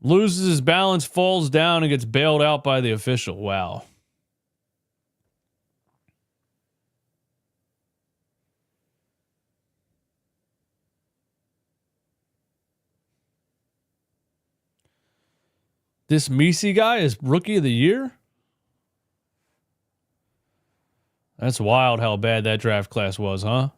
Loses his balance, falls down, and gets bailed out by the official. Wow. This Messi guy is rookie of the year? That's wild how bad that draft class was, huh?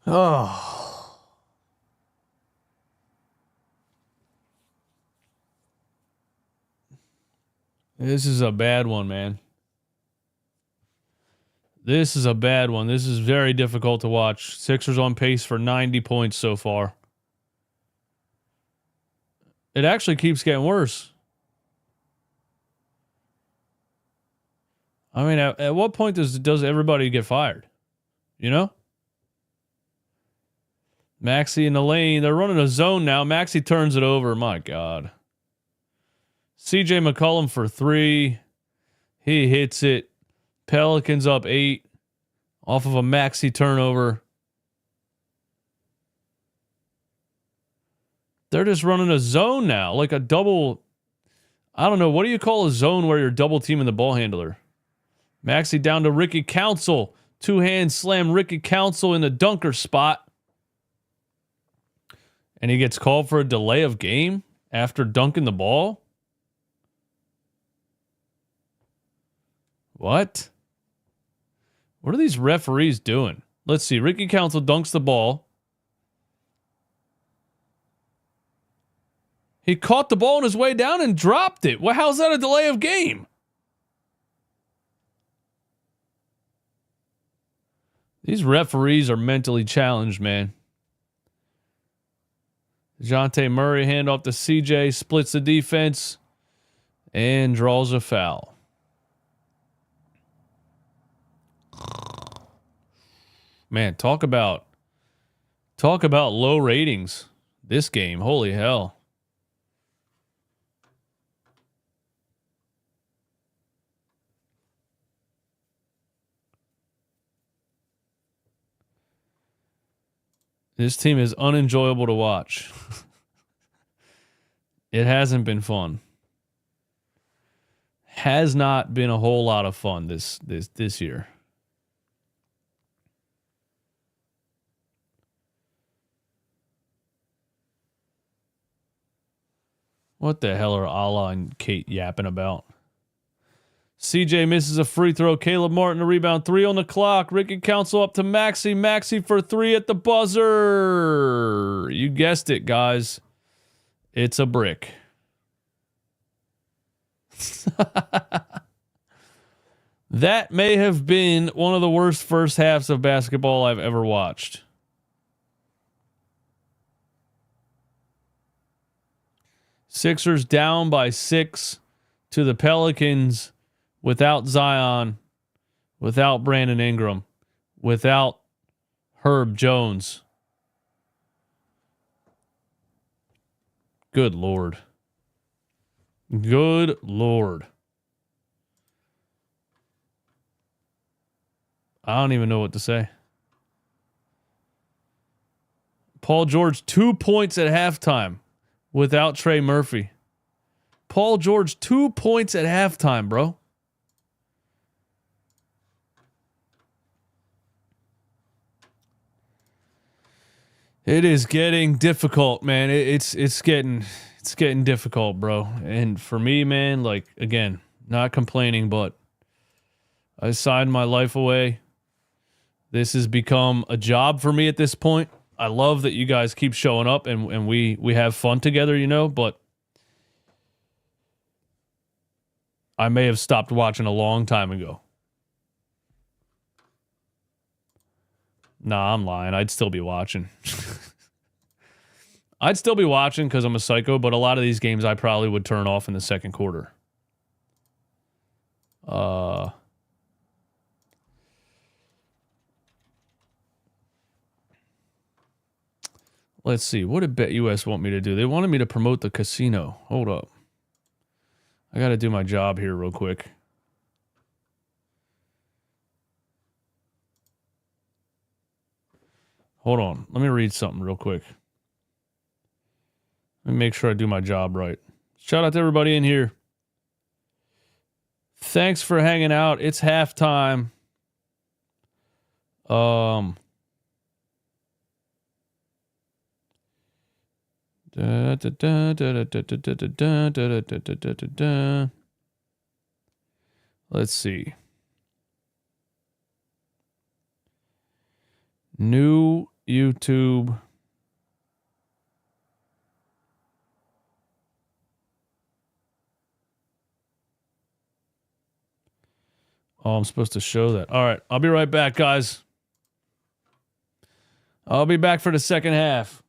Oh. This is a bad one, man. This is a bad one. This is very difficult to watch. Sixers on pace for 90 points so far. It actually keeps getting worse. I mean, at what point does everybody get fired? You know? Maxey in the lane. They're running a zone now. Maxey turns it over. My God. CJ McCollum for 3. He hits it. Pelicans up 8 off of a Maxey turnover. They're just running a zone now, like a double. I don't know. What do you call a zone where you're double teaming the ball handler? Maxey down to Ricky Council. 2-hand slam Ricky Council in the dunker spot. And he gets called for a delay of game after dunking the ball. What? What are these referees doing? Let's see. Ricky Council dunks the ball. He caught the ball on his way down and dropped it. Well, how's that a delay of game? These referees are mentally challenged, man. DeJounte Murray handoff to CJ, splits the defense, and draws a foul. Man, talk about low ratings this game. Holy hell. This team is unenjoyable to watch. It hasn't been fun. Has not been a whole lot of fun this year. What the hell are Allah and Kate yapping about? CJ misses a free throw. Caleb Martin a rebound. 3 on the clock. Ricky Council up to Maxey. Maxey for 3 at the buzzer. You guessed it, guys. It's a brick. That may have been one of the worst first halves of basketball I've ever watched. Sixers down by 6 to the Pelicans. Without Zion, without Brandon Ingram, without Herb Jones. Good Lord. Good Lord. I don't even know what to say. Paul George, 2 points at halftime without Trey Murphy. Paul George, 2 points at halftime, bro. It is getting difficult, man. It's getting difficult, bro. And for me, man, like, again, not complaining, but I signed my life away. This has become a job for me at this point. I love that you guys keep showing up and we have fun together, you know, but I may have stopped watching a long time ago. Nah, I'm lying. I'd still be watching. I'd still be watching because I'm a psycho, but a lot of these games I probably would turn off in the second quarter. Let's see. What did BetUS want me to do? They wanted me to promote the casino. Hold up. I got to do my job here real quick. Hold on. Let me read something real quick. Let me make sure I do my job right. Shout out to everybody in here. Thanks for hanging out. It's halftime. Let's see. New YouTube. Oh, I'm supposed to show that. All right. I'll be right back, guys. I'll be back for the second half.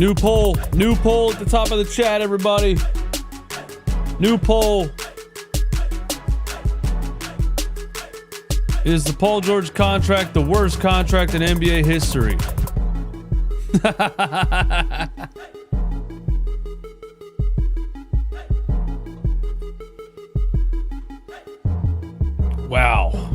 New poll at the top of the chat, everybody. New poll. Is the Paul George contract the worst contract in NBA history? Wow.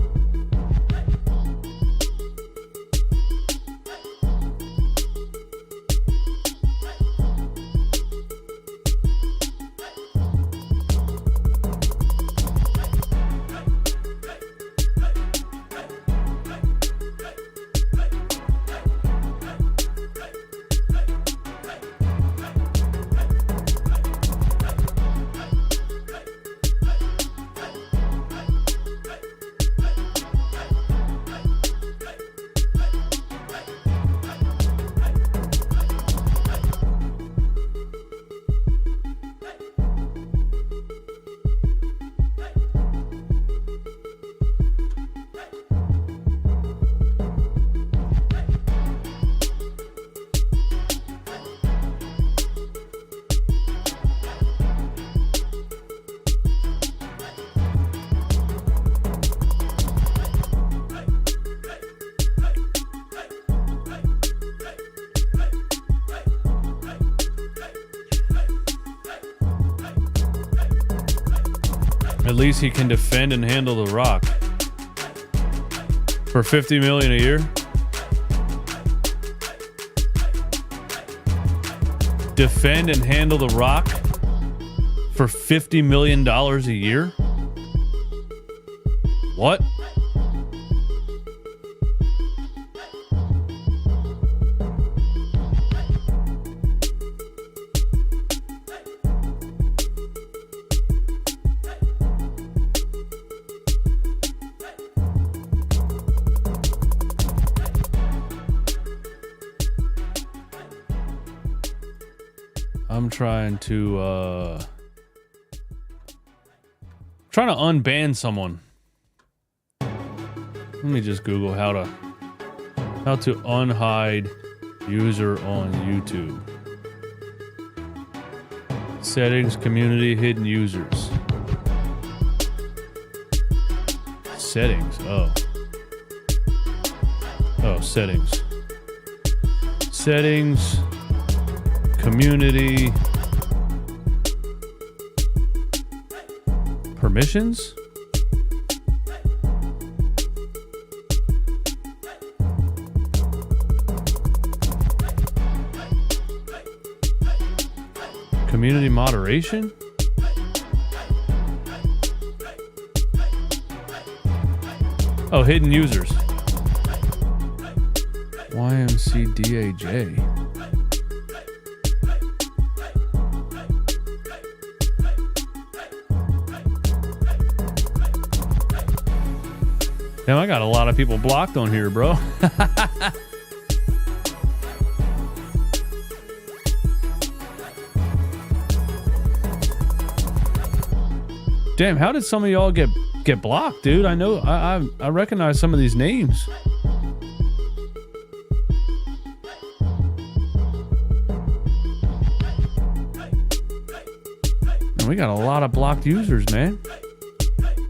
At least he can defend and handle the rock. For $50 million a year? Defend and handle the rock for $50 million a year? What? I'm trying to unban someone. Let me just Google how to unhide user on YouTube. Settings, community, hidden users. Settings. Oh, settings. Settings. Community. Permissions? Community moderation? Oh, hidden users. YMCDAJ. Damn, I got a lot of people blocked on here, bro. Damn, how did some of y'all get blocked, dude? I know I recognize some of these names. And we got a lot of blocked users, man.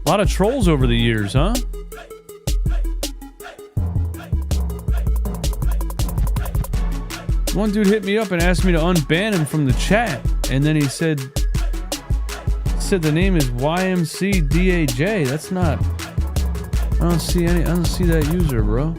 A lot of trolls over the years, huh? One dude hit me up and asked me to unban him from the chat, and then he said the name is YMCDAJ. That's not. I don't see that user, bro.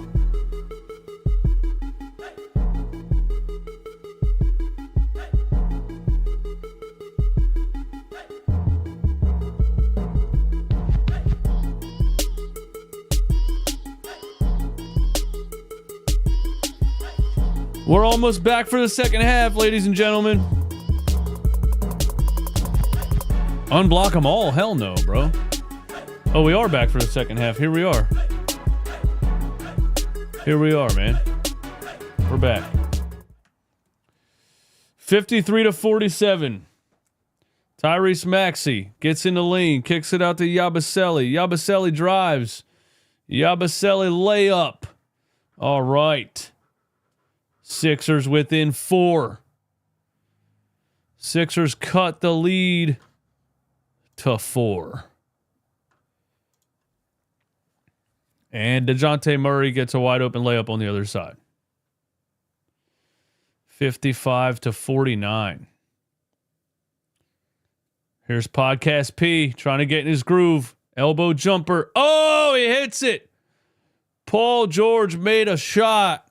We're almost back for the second half, ladies and gentlemen. Unblock them all? Hell no, bro. Oh, we are back for the second half. Here we are. Here we are, man. We're back. 53-47. Tyrese Maxey gets in the lane, kicks it out to Yabusele. Yabusele drives. Yabusele layup. All right. Sixers within 4. Sixers cut the lead to 4. And DeJounte Murray gets a wide open layup on the other side. 55-49. Here's Podcast P trying to get in his groove. Elbow jumper. Oh, he hits it. Paul George made a shot.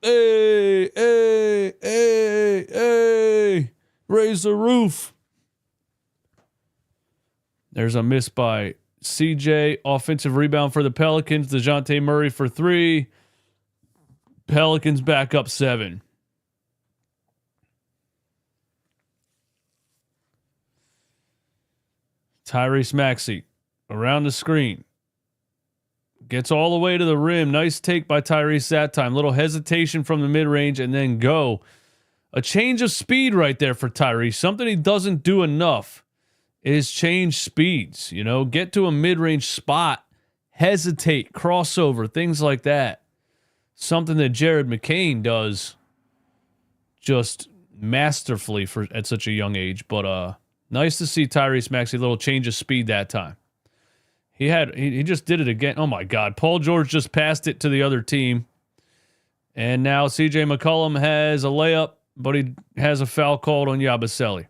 Hey, hey, hey, hey. Raise the roof. There's a miss by CJ. Offensive rebound for the Pelicans. DeJounte Murray for 3. Pelicans back up 7. Tyrese Maxey around the screen. Gets all the way to the rim. Nice take by Tyrese that time. Little hesitation from the mid-range and then go. A change of speed right there for Tyrese. Something he doesn't do enough is change speeds. You know, get to a mid-range spot, hesitate, crossover, things like that. Something that Jared McCain does just masterfully at such a young age. But nice to see Tyrese Maxey, a little change of speed that time. He just did it again. Oh my God. Paul George just passed it to the other team. And now CJ McCollum has a layup, but he has a foul called on Yabusele.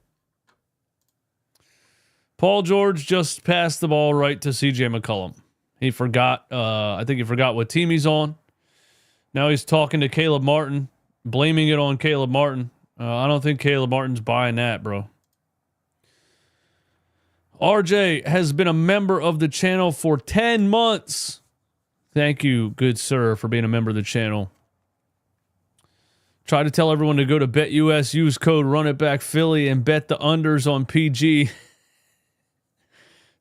Paul George just passed the ball right to CJ McCollum. He forgot, I think he forgot what team he's on. Now he's talking to Caleb Martin, blaming it on Caleb Martin. I don't think Caleb Martin's buying that, bro. RJ has been a member of the channel for 10 months. Thank you, good sir, for being a member of the channel. Try to tell everyone to go to BetUS, use code RunItBackPhilly, and bet the unders on PG.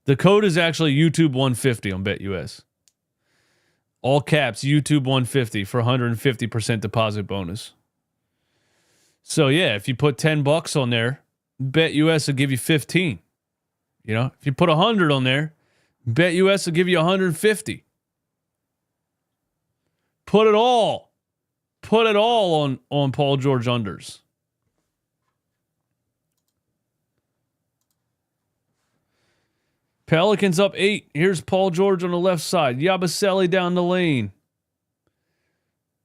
The code is actually YouTube150 on BetUS. All caps, YouTube150 for 150% deposit bonus. So yeah, if you put $10 on there, BetUS will give you 15. You know, if you put 100 on there, BetUS will give you 150. Put it all on Paul George unders. Pelicans up 8. Here's Paul George on the left side. Yabusele down the lane.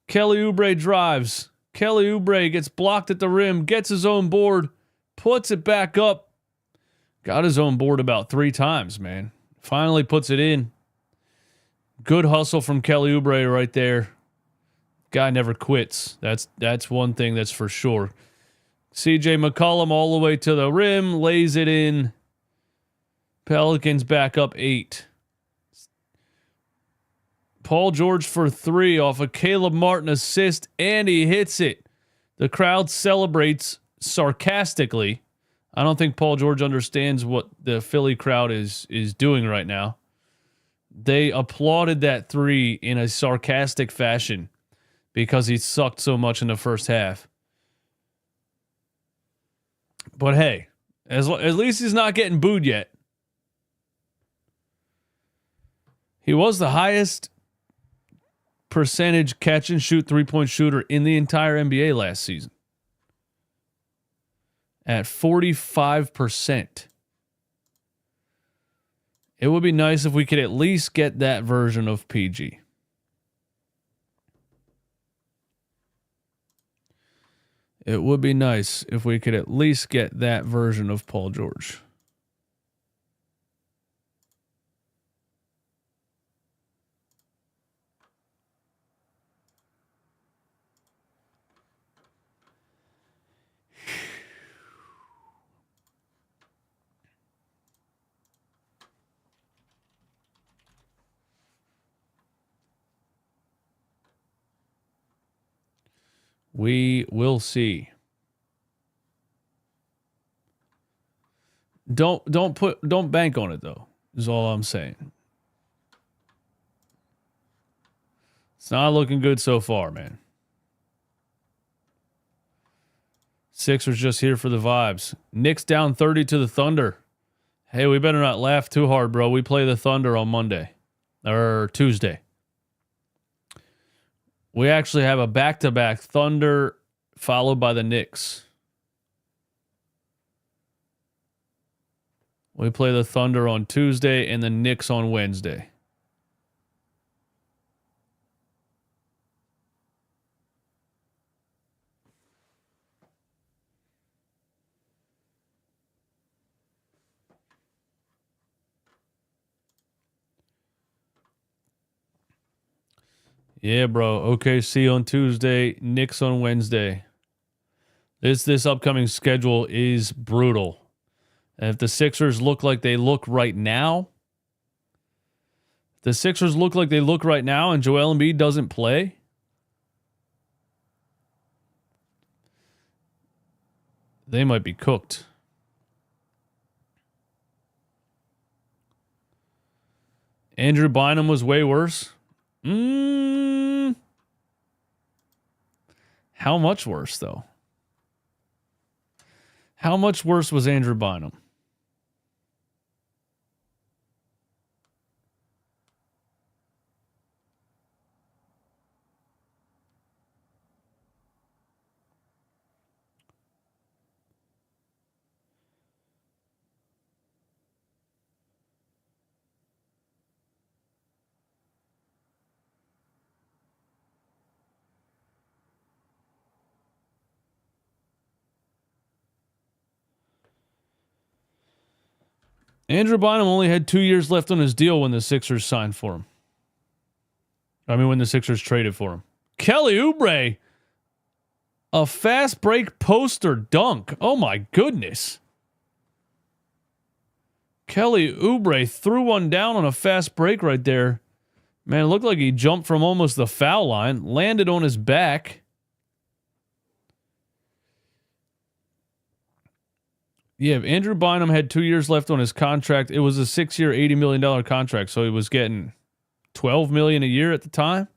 Kelly Oubre drives. Kelly Oubre gets blocked at the rim, gets his own board, puts it back up. Got his own board about 3 times, man. Finally puts it in. Good hustle from Kelly Oubre right there. Guy never quits. That's one thing that's for sure. CJ McCollum all the way to the rim, lays it in. Pelicans back up 8. Paul George for 3 off a Caleb Martin assist, and he hits it. The crowd celebrates sarcastically. I don't think Paul George understands what the Philly crowd is doing right now. They applauded that 3 in a sarcastic fashion because he sucked so much in the first half. But hey, at least he's not getting booed yet. He was the highest percentage catch and shoot 3-point shooter in the entire NBA last season at 45%. It would be nice if we could at least get that version of PG. It would be nice if we could at least get that version of Paul George. We will see. Don't bank on it though, is all I'm saying. It's not looking good so far, man. Sixers just here for the vibes. Knicks down 30 to the Thunder. Hey, we better not laugh too hard, bro. We play the Thunder on Monday or Tuesday. We actually have a back-to-back Thunder followed by the Knicks. We play the Thunder on Tuesday and the Knicks on Wednesday. Yeah, bro. OKC on Tuesday, Knicks on Wednesday. This upcoming schedule is brutal. And if the Sixers look like they look right now, and Joel Embiid doesn't play, they might be cooked. Andrew Bynum was way worse. How much worse, though? How much worse was Andrew Bynum? Andrew Bynum only had 2 years left on his deal when the Sixers signed for him. When the Sixers traded for him. Kelly Oubre, a fast break poster dunk. Oh my goodness. Kelly Oubre threw one down on a fast break right there. Man, it looked like he jumped from almost the foul line, landed on his back. Yeah, if Andrew Bynum had 2 years left on his contract, it was a 6-year, $80 million contract, so he was getting $12 million a year at the time.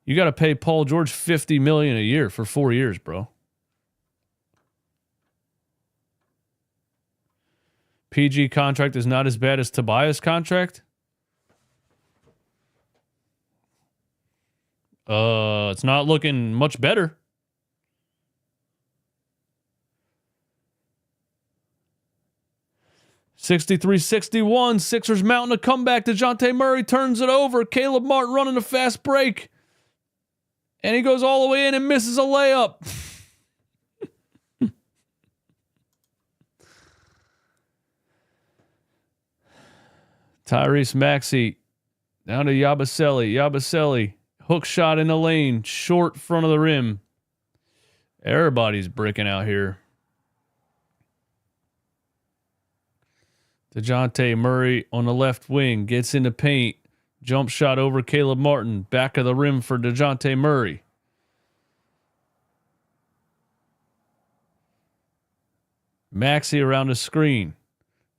You got to pay Paul George $50 million a year for 4 years, bro. PG contract is not as bad as Tobias contract. It's not looking much better. $63-61. Sixers mounting a comeback. DeJounte Murray turns it over. Caleb Martin running a fast break. And he goes all the way in and misses a layup. Tyrese Maxey down to Yabusele. Yabusele. Hook shot in the lane. Short front of the rim. Everybody's bricking out here. DeJounte Murray on the left wing gets in the paint. Jump shot over Caleb Martin. Back of the rim for DeJounte Murray. Maxey around the screen.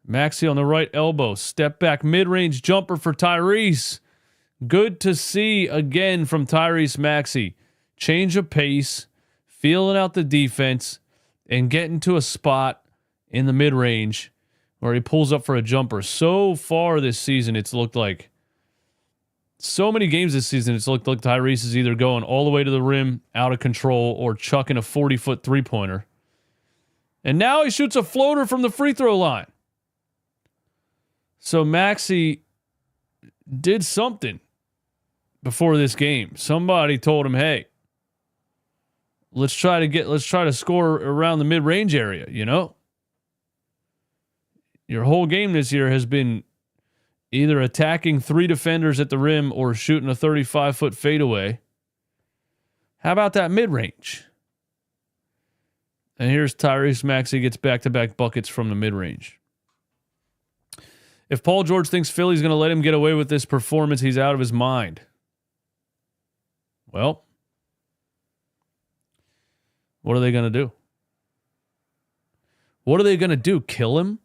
Maxey on the right elbow. Step back mid-range jumper for Tyrese. Good to see again from Tyrese Maxey. Change of pace, feeling out the defense, and getting to a spot in the mid-range where he pulls up for a jumper. So far this season, it's looked like, so many games this season, it's looked like Tyrese is either going all the way to the rim, out of control, or chucking a 40-foot three-pointer. And now he shoots a floater from the free throw line. So Maxey did something before this game. Somebody told him, hey, let's try to score around the mid-range area, you know? Your whole game this year has been either attacking 3 defenders at the rim or shooting a 35-foot fadeaway. How about that mid-range? And here's Tyrese Maxey gets back-to-back buckets from the mid-range. If Paul George thinks Philly's going to let him get away with this performance, he's out of his mind. Well, what are they going to do? What are they going to do? Kill him?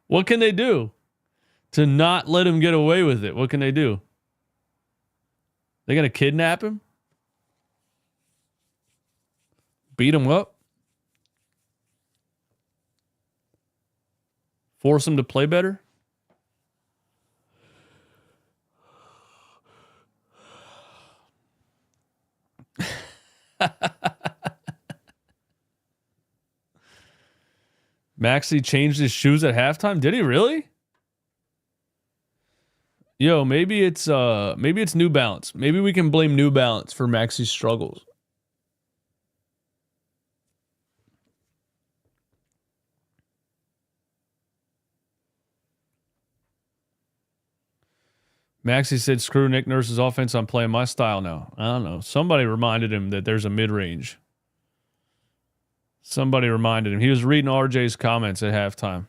What can they do to not let him get away with it? What can they do? They going to kidnap him? Beat him up? Force him to play better? Maxey changed his shoes at halftime? Did he really? Yo, maybe it's New Balance. Maybe we can blame New Balance for Maxey's struggles. Maxey said, screw Nick Nurse's offense. I'm playing my style now. I don't know. Somebody reminded him that there's a mid-range. Somebody reminded him. He was reading RJ's comments at halftime.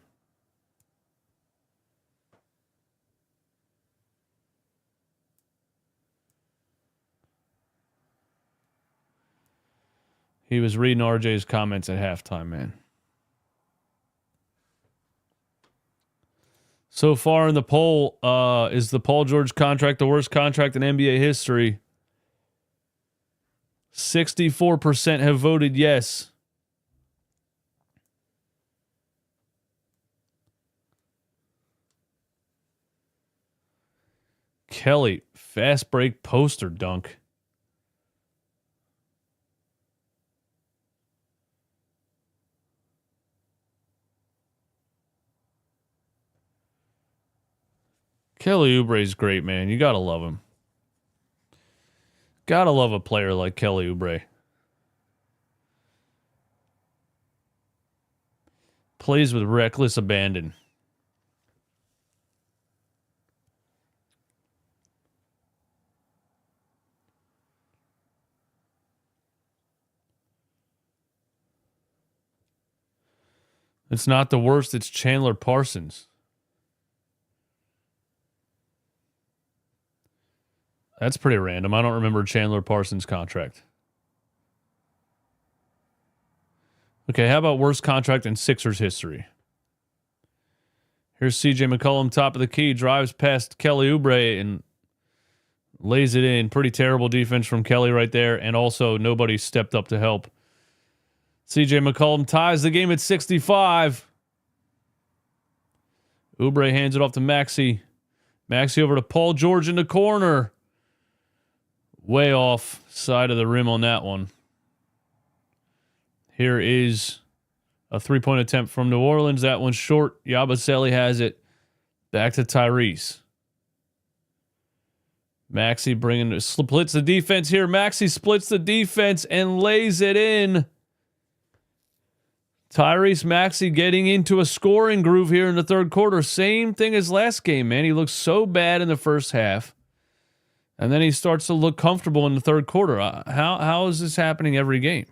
He was reading RJ's comments at halftime, man. So far in the poll, is the Paul George contract the worst contract in NBA history? 64% have voted yes. Kelly, fast break poster dunk. Kelly Oubre's great, man. You gotta love him. Gotta love a player like Kelly Oubre. Plays with reckless abandon. It's not the worst, it's Chandler Parsons. That's pretty random. I don't remember Chandler Parsons' contract. Okay, how about worst contract in Sixers history? Here's CJ McCollum, top of the key, drives past Kelly Oubre and lays it in. Pretty terrible defense from Kelly right there, and also nobody stepped up to help. CJ McCollum ties the game at 65. Oubre hands it off to Maxey. Maxey over to Paul George in the corner. Way off side of the rim on that one. Here is a three-point attempt from New Orleans. That one's short. Yabusele has it. Back to Tyrese. Maxey splits the defense here. Maxey splits the defense and lays it in. Tyrese Maxey getting into a scoring groove here in the third quarter. Same thing as last game, man. He looked so bad in the first half. And then he starts to look comfortable in the third quarter. How is this happening every game?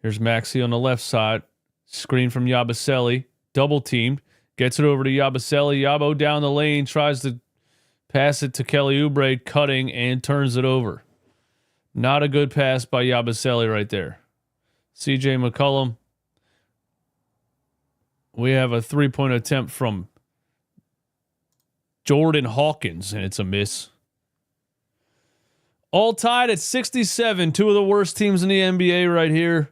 Here's Maxey on the left side. Screen from Yabusele. Double teamed. Gets it over to Yabusele. Yabo down the lane. Tries to pass it to Kelly Oubre. Cutting and turns it over. Not a good pass by Yabusele right there. CJ McCollum. We have a three-point attempt from Jordan Hawkins, and it's a miss. All tied at 67. Two of the worst teams in the NBA right here.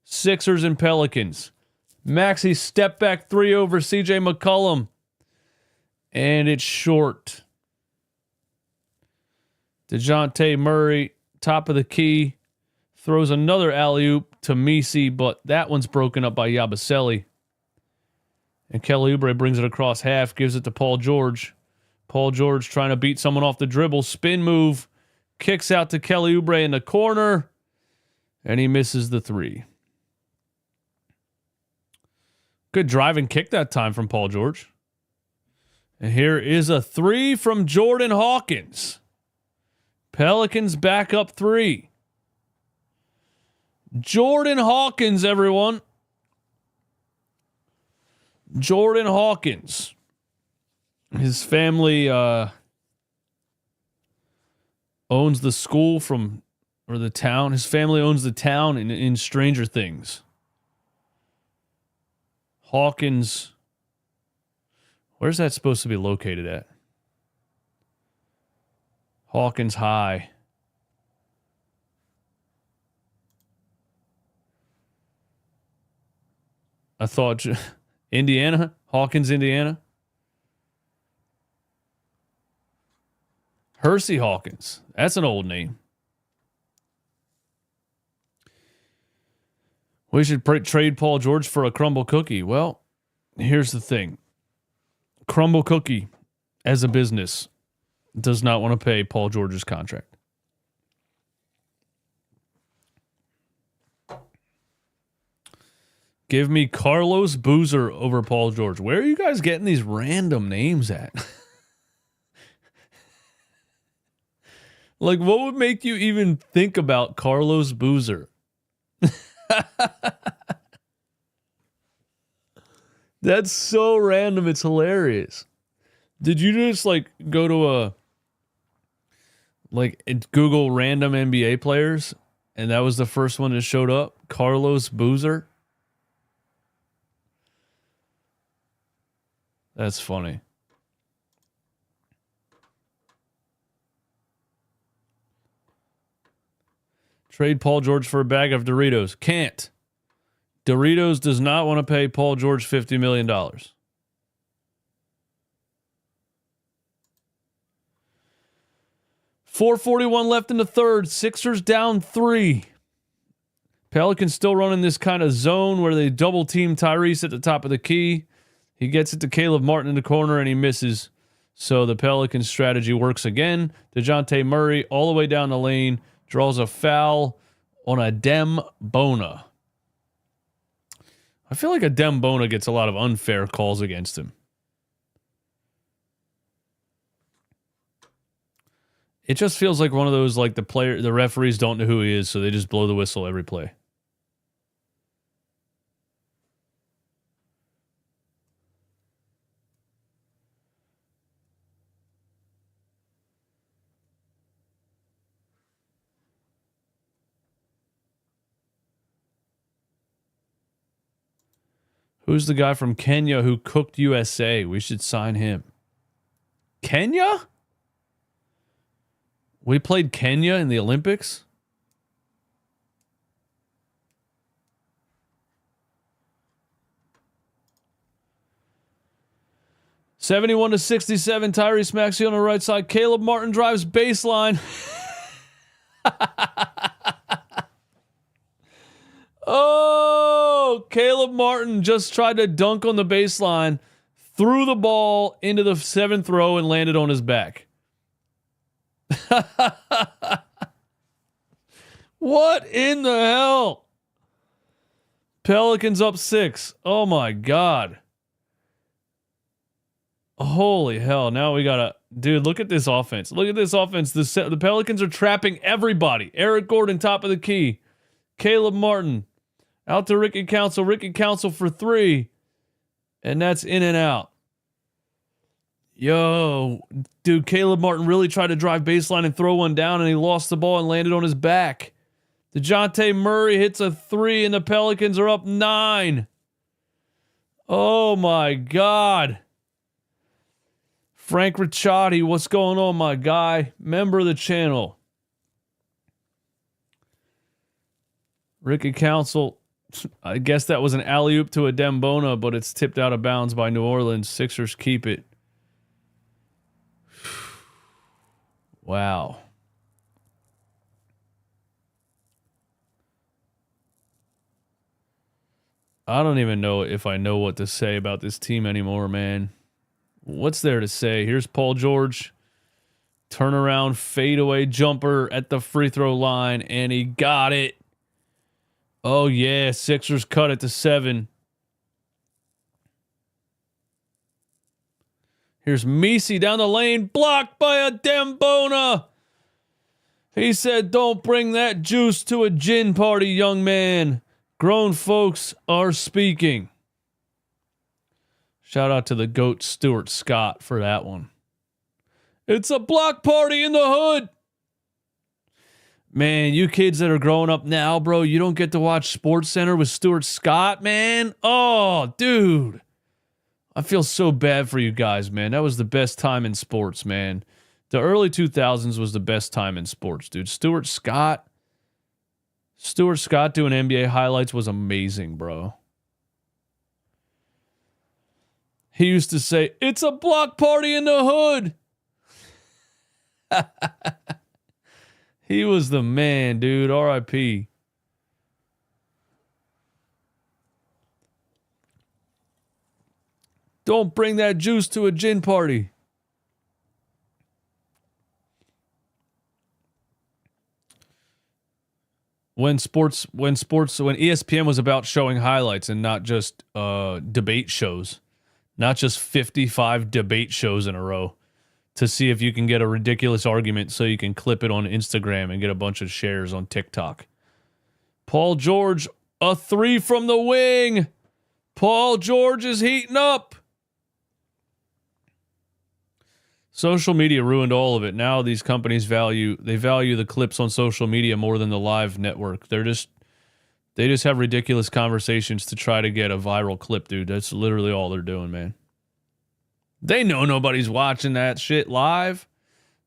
Sixers and Pelicans. Maxey step back three over CJ McCollum. And it's short. DeJounte Murray, top of the key. Throws another alley-oop to Messi, but that one's broken up by Yabusele. And Kelly Oubre brings it across half, gives it to Paul George. Paul George trying to beat someone off the dribble. Spin move. Kicks out to Kelly Oubre in the corner. And he misses the three. Good driving kick that time from Paul George. And here is a three from Jordan Hawkins. Pelicans back up three. Jordan Hawkins, everyone. Jordan Hawkins. His family owns the school or the town. His family owns the town in Stranger Things. Hawkins. Where's that supposed to be located at? Hawkins High. I thought Indiana, Hawkins, Indiana. Hersey Hawkins. That's an old name. We should trade Paul George for a crumble cookie. Well, here's the thing. Crumble Cookie, as a business, does not want to pay Paul George's contract. Give me Carlos Boozer over Paul George. Where are you guys getting these random names at? Like, what would make you even think about Carlos Boozer? That's so random. It's hilarious. Did you just go to Google random NBA players and that was the first one that showed up? Carlos Boozer? That's funny. Trade Paul George for a bag of Doritos. Can't. Doritos does not want to pay Paul George $50 million. 4:41 left in the third. Sixers down 3. Pelicans still running this kind of zone where they double team Tyrese at the top of the key. He gets it to Caleb Martin in the corner and he misses. So the Pelicans strategy works again. DeJounte Murray all the way down the lane draws a foul on Adem Bona. I feel like Adem Bona gets a lot of unfair calls against him. It just feels like one of those, the referees don't know who he is, so they just blow the whistle every play. Who's the guy from Kenya who cooked USA? We should sign him. Kenya? We played Kenya in the Olympics? (71-67). Tyrese Maxey on the right side. Caleb Martin drives baseline. Oh, Caleb Martin just tried to dunk on the baseline, threw the ball into the 7th row and landed on his back. What in the hell? Pelicans up 6. Oh my God. Holy hell. Now we gotta, dude, look at this offense. Look at this offense. The Pelicans are trapping everybody. Eric Gordon, top of the key. Caleb Martin out to Ricky Council. Ricky Council for 3. And that's in and out. Yo, dude, Caleb Martin really tried to drive baseline and throw one down, and he lost the ball and landed on his back. DeJounte Murray hits a 3, and the Pelicans are up 9. Oh, my God. Frank Ricciardi, what's going on, my guy? Member of the channel. Ricky Council, I guess that was an alley-oop to Adem Bona, but it's tipped out of bounds by New Orleans. Sixers keep it. Wow. I don't even know if I know what to say about this team anymore, man. What's there to say? Here's Paul George. Turnaround, fadeaway jumper at the free throw line, and he got it. Oh, yeah. Sixers cut it to 7. Here's Messi down the lane, blocked by Adem Bona. He said, "Don't bring that juice to a gin party, young man. Grown folks are speaking." Shout out to the GOAT Stuart Scott for that one. It's a block party in the hood. Man, you kids that are growing up now, bro, you don't get to watch Sports Center with Stuart Scott, man. Oh, dude. I feel so bad for you guys, man. That was the best time in sports, man. The early 2000s was the best time in sports, dude. Stuart Scott doing NBA highlights was amazing, bro. He used to say, "It's a block party in the hood." He was the man, dude. R.I.P. Don't bring that juice to a gin party. When ESPN was about showing highlights and not just debate shows, not just 55 debate shows in a row to see if you can get a ridiculous argument so you can clip it on Instagram and get a bunch of shares on TikTok. Paul George, a 3 from the wing. Paul George is heating up. Social media ruined all of it. Now these companies value the clips on social media more than the live network. They just have ridiculous conversations to try to get a viral clip, dude. That's literally all they're doing, man. They know nobody's watching that shit live.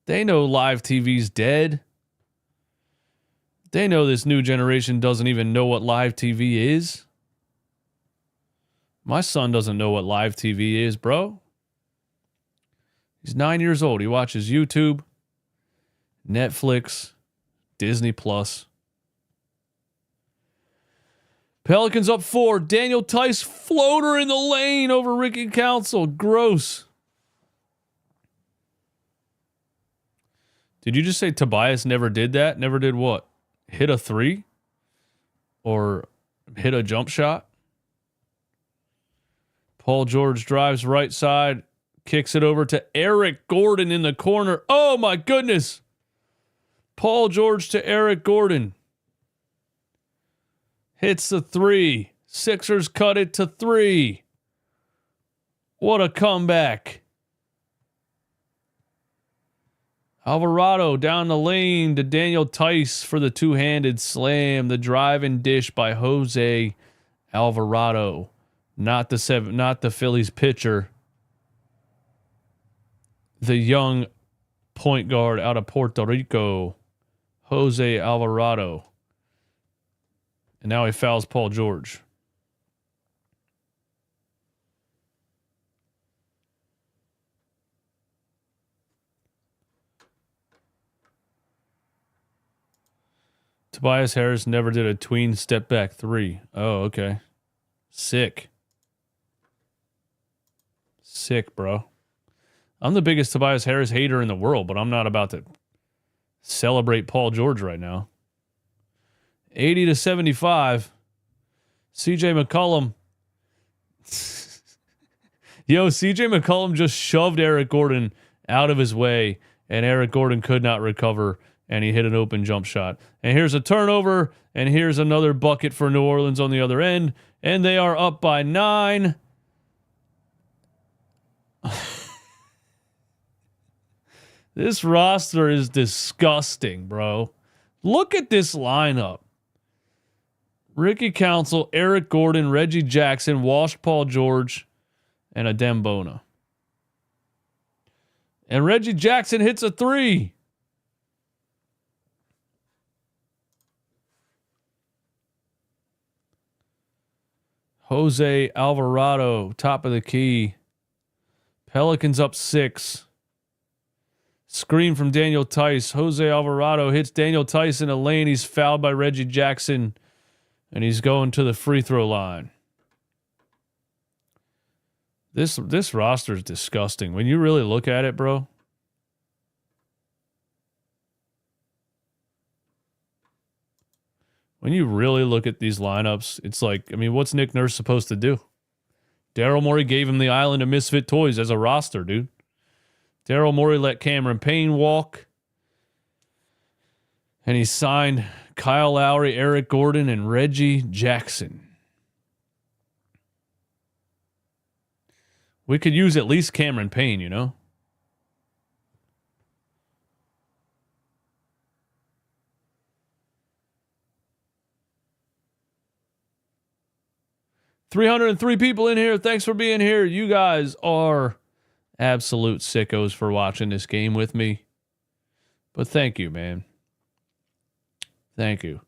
They know live TV's dead. They know this new generation doesn't even know what live TV is. My son doesn't know what live TV is, bro. He's 9 years old. He watches YouTube, Netflix, Disney Plus. Pelicans up 4. Daniel Tice floater in the lane over Ricky Council. Gross. Did you just say Tobias never did that? Never did what? Hit a 3? Or hit a jump shot? Paul George drives right side. Kicks it over to Eric Gordon in the corner. Oh, my goodness. Paul George to Eric Gordon. Hits the 3. Sixers cut it to 3. What a comeback. Alvarado down the lane to Daniel Tice for the two-handed slam. The drive and dish by Jose Alvarado. Not the Phillies pitcher. The young point guard out of Puerto Rico, Jose Alvarado. And now he fouls Paul George. Tobias Harris never did a tween step back 3. Oh, okay. Sick. Sick, bro. I'm the biggest Tobias Harris hater in the world, but I'm not about to celebrate Paul George right now. 80-75. CJ McCollum. Yo, CJ McCollum just shoved Eric Gordon out of his way, and Eric Gordon could not recover, and he hit an open jump shot. And here's a turnover, and here's another bucket for New Orleans on the other end, and they are up by 9. This roster is disgusting, bro. Look at this lineup. Ricky Council, Eric Gordon, Reggie Jackson, Walsh, Paul George, and Adem Bona. And Reggie Jackson hits a 3. Jose Alvarado, top of the key. Pelicans up 6. Screen from Daniel Tice. Jose Alvarado hits Daniel Tice in a lane. He's fouled by Reggie Jackson, and he's going to the free throw line. This roster is disgusting. When you really look at it, bro. When you really look at these lineups, it's like, I mean, what's Nick Nurse supposed to do? Daryl Morey gave him the island of misfit toys as a roster, dude. Daryl Morey let Cameron Payne walk. And he signed Kyle Lowry, Eric Gordon, and Reggie Jackson. We could use at least Cameron Payne, you know? $303 people in here. Thanks for being here. You guys are absolute sickos for watching this game with me. But thank you, man. Thank you.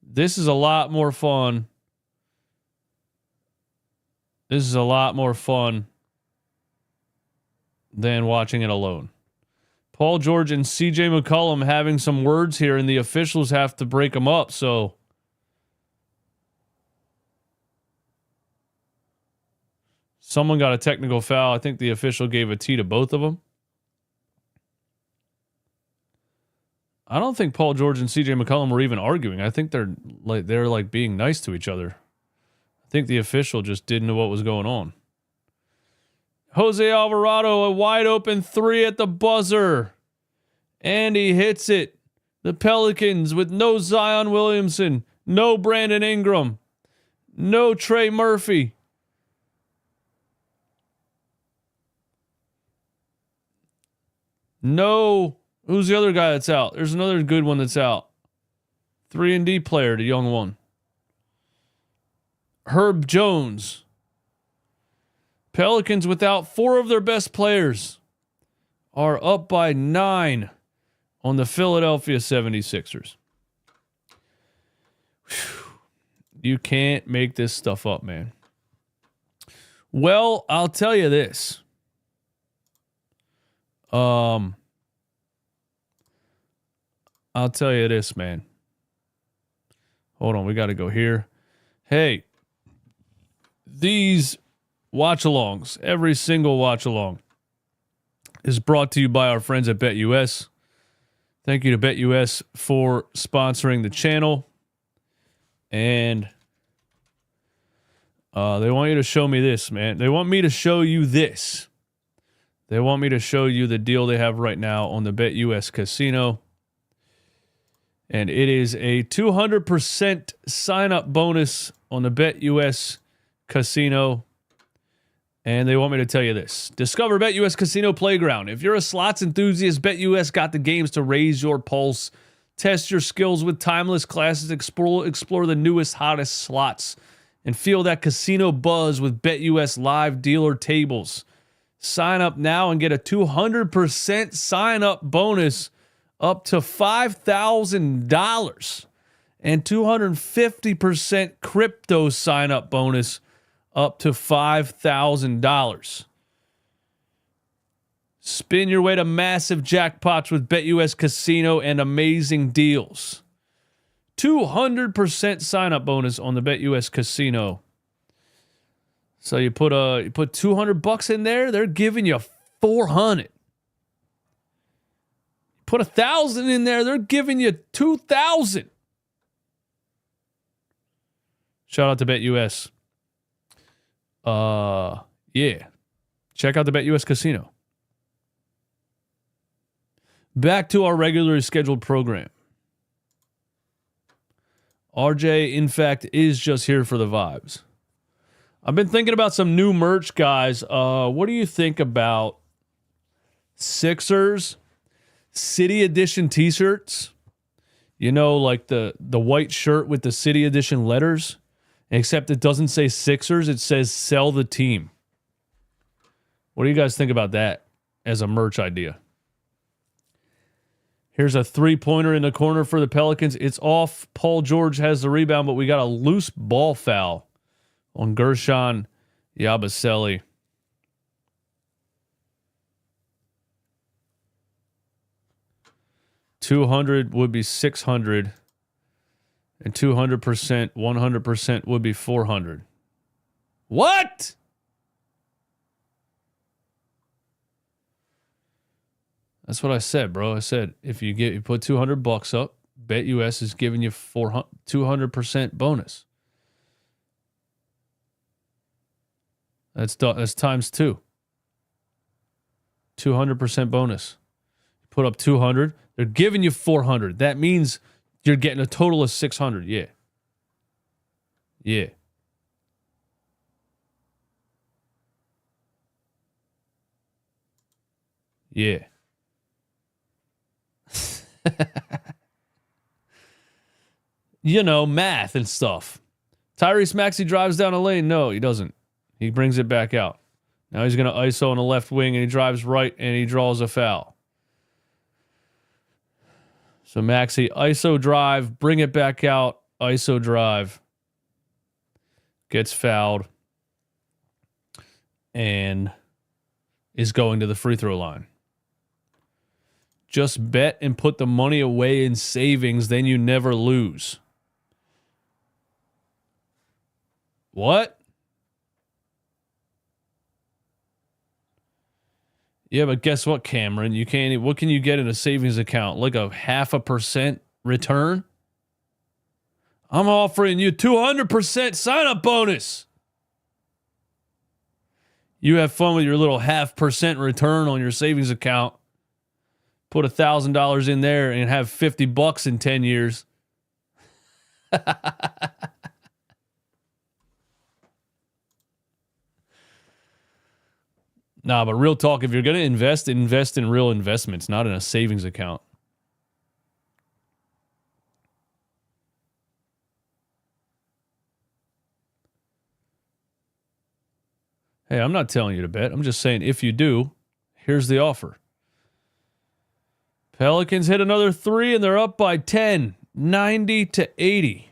This is a lot more fun. This is a lot more fun than watching it alone. Paul George and CJ McCollum having some words here, and the officials have to break them up. So someone got a technical foul. I think the official gave a T to both of them. I don't think Paul George and CJ McCollum were even arguing. I think they're like being nice to each other. I think the official just didn't know what was going on. Jose Alvarado, a wide open three at the buzzer. And he hits it. The Pelicans with no Zion Williamson, no Brandon Ingram, no Trey Murphy. No, who's the other guy that's out? There's another good one that's out. 3-and-D player, the young one. Herb Jones. Pelicans without 4 of their best players are up by 9 on the Philadelphia 76ers. Whew. You can't make this stuff up, man. Well, I'll tell you this. I'll tell you this, man. Hold on, we got to go here. Hey, these watch-alongs, every single watch-along, is brought to you by our friends at BetUS. Thank you to BetUS for sponsoring the channel. And they want you to show me this, man. They want me to show you this. They want me to show you the deal they have right now on the BetUS Casino. And it is a 200% sign-up bonus on the BetUS Casino. And they want me to tell you this. Discover BetUS Casino Playground. If you're a slots enthusiast, BetUS got the games to raise your pulse. Test your skills with timeless classes. Explore the newest, hottest slots. And feel that casino buzz with BetUS live dealer tables. Sign up now and get a 200% sign-up bonus up to $5,000. And 250% crypto sign-up bonus up to $5,000. Spin your way to massive jackpots with BetUS Casino and amazing deals. 200% sign-up bonus on the BetUS Casino. So you put $200 in there, they're giving you $400. Put $1,000 in there, they're giving you $2,000. Shout out to BetUS. Yeah. Check out the BetUS Casino. Back to our regularly scheduled program. RJ, in fact, is just here for the vibes. I've been thinking about some new merch, guys. What do you think about Sixers City Edition t-shirts? You know, like the white shirt with the City Edition letters, except it doesn't say Sixers, it says sell the team. What do you guys think about that as a merch idea? Here's a three-pointer in the corner for the Pelicans. It's off. Paul George has the rebound, but we got a loose ball foul on Gershon Yabusele. $200 would be $600, and 200%, 100% would be $400. What? That's what I said, bro. I said if you put $200 up, BetUS is giving you 200% bonus. That's times 2. 200% bonus. Put up 200, they're giving you 400. That means you're getting a total of 600. Yeah. Yeah. Yeah. You know, math and stuff. Tyrese Maxey drives down a lane. No, he doesn't. He brings it back out. Now he's going to ISO on the left wing, and he drives right, and he draws a foul. So Maxey, ISO drive, bring it back out, ISO drive. Gets fouled. And is going to the free throw line. Just bet and put the money away in savings, then you never lose. What? Yeah, but guess what, Cameron? You can't. What can you get in a savings account? Like a 0.5% return? I'm offering you 200% sign-up bonus. You have fun with your little 0.5% return on your savings account. Put $1,000 in there and have $50 in 10 years. Nah, but real talk, if you're going to invest in real investments, not in a savings account. Hey, I'm not telling you to bet. I'm just saying if you do, here's the offer. Pelicans hit another 3 and they're up by 10, 90-80.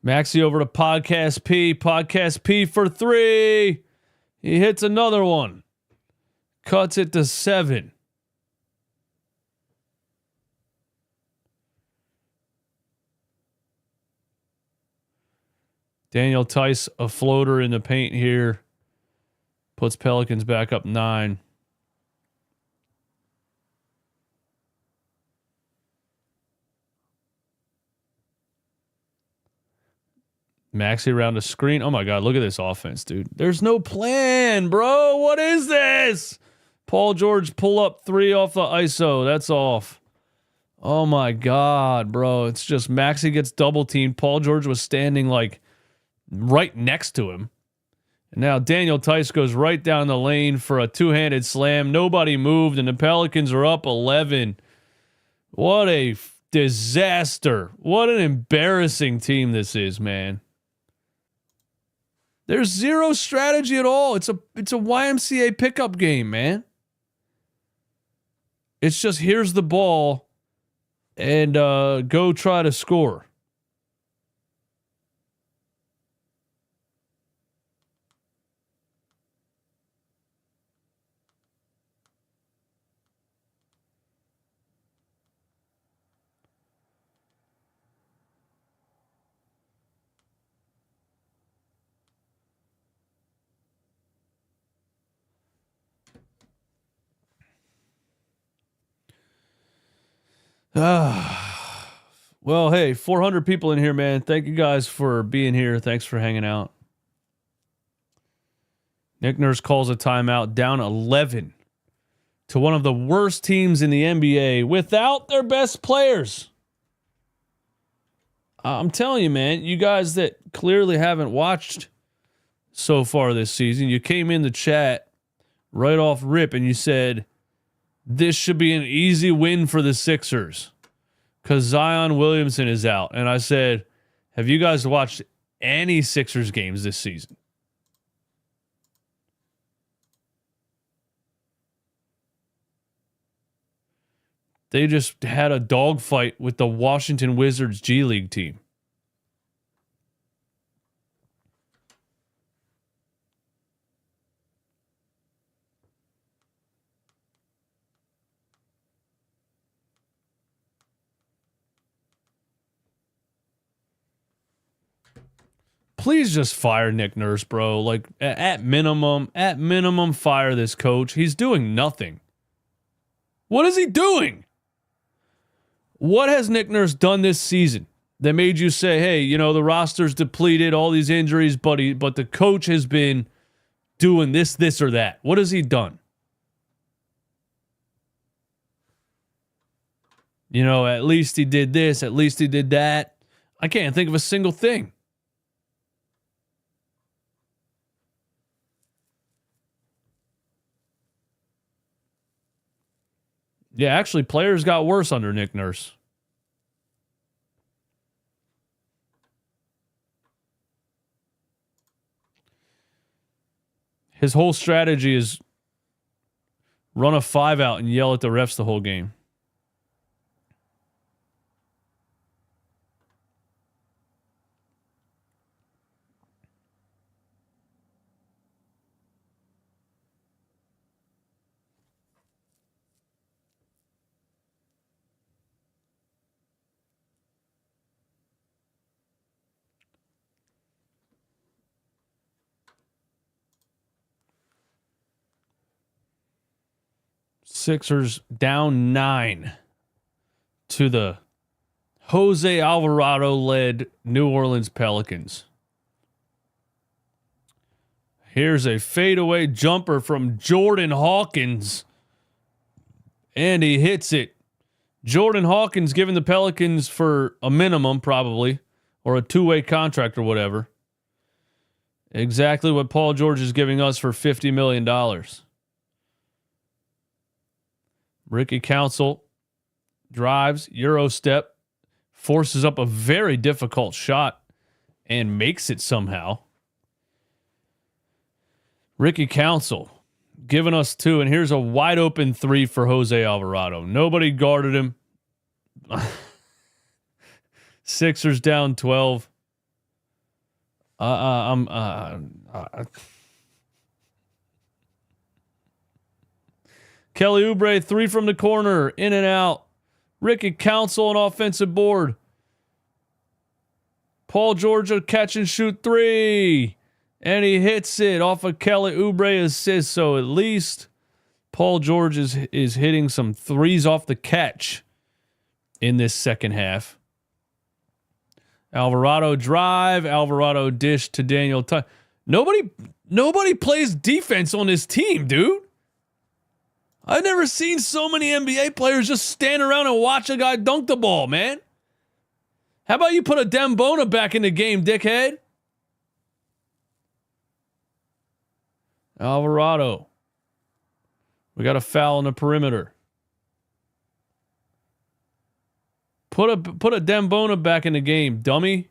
Maxey over to Podcast P. Podcast P for 3. He hits another one. Cuts it to 7. Daniel Tice, a floater in the paint here. Puts Pelicans back up 9. Maxey around the screen. Oh my God, look at this offense, dude. There's no plan, bro. What is this? Paul George pull up 3 off the ISO. That's off. Oh my God, bro. It's just Maxey gets double teamed. Paul George was standing like right next to him. And now Daniel Tice goes right down the lane for a two-handed slam. Nobody moved, and the Pelicans are up 11. What a disaster. What an embarrassing team this is, man. There's zero strategy at all. It's a YMCA pickup game, man. It's just here's the ball and go try to score. Well, hey, 400 people in here, man. Thank you guys for being here. Thanks for hanging out. Nick Nurse calls a timeout, down 11 to one of the worst teams in the NBA without their best players. I'm telling you, man, you guys that clearly haven't watched so far this season, you came in the chat right off rip and you said, this should be an easy win for the Sixers because Zion Williamson is out. And I said, have you guys watched any Sixers games this season? They just had a dogfight with the Washington Wizards G League team. Please just fire Nick Nurse, bro. Like at minimum, fire this coach. He's doing nothing. What is he doing? What has Nick Nurse done this season that made you say, hey, you know, the roster's depleted, all these injuries, but the coach has been doing this, or that? What has he done? You know, at least he did this, at least he did that. I can't think of a single thing. Yeah, actually, players got worse under Nick Nurse. His whole strategy is run a 5 out and yell at the refs the whole game. Sixers down 9 to the Jose Alvarado-led New Orleans Pelicans. Here's a fadeaway jumper from Jordan Hawkins. And he hits it. Jordan Hawkins giving the Pelicans for a minimum, probably, or a two-way contract or whatever. Exactly what Paul George is giving us for $50 million. Ricky Council drives, Euro step, forces up a very difficult shot, and makes it somehow. Ricky Council giving us 2, and here's a wide open 3 for Jose Alvarado. Nobody guarded him. Sixers down 12. Kelly Oubre, 3 from the corner, in and out. Ricky Council, an offensive board. Paul George, a catch and shoot 3. And he hits it off of Kelly Oubre assist. So at least Paul George is hitting some threes off the catch in this second half. Alvarado drive. Alvarado dish to Daniel. Nobody plays defense on this team, dude. I've never seen so many NBA players just stand around and watch a guy dunk the ball, man. How about you put a Dembona back in the game, dickhead? Alvarado. We got a foul on the perimeter. Put a Dembona back in the game, dummy.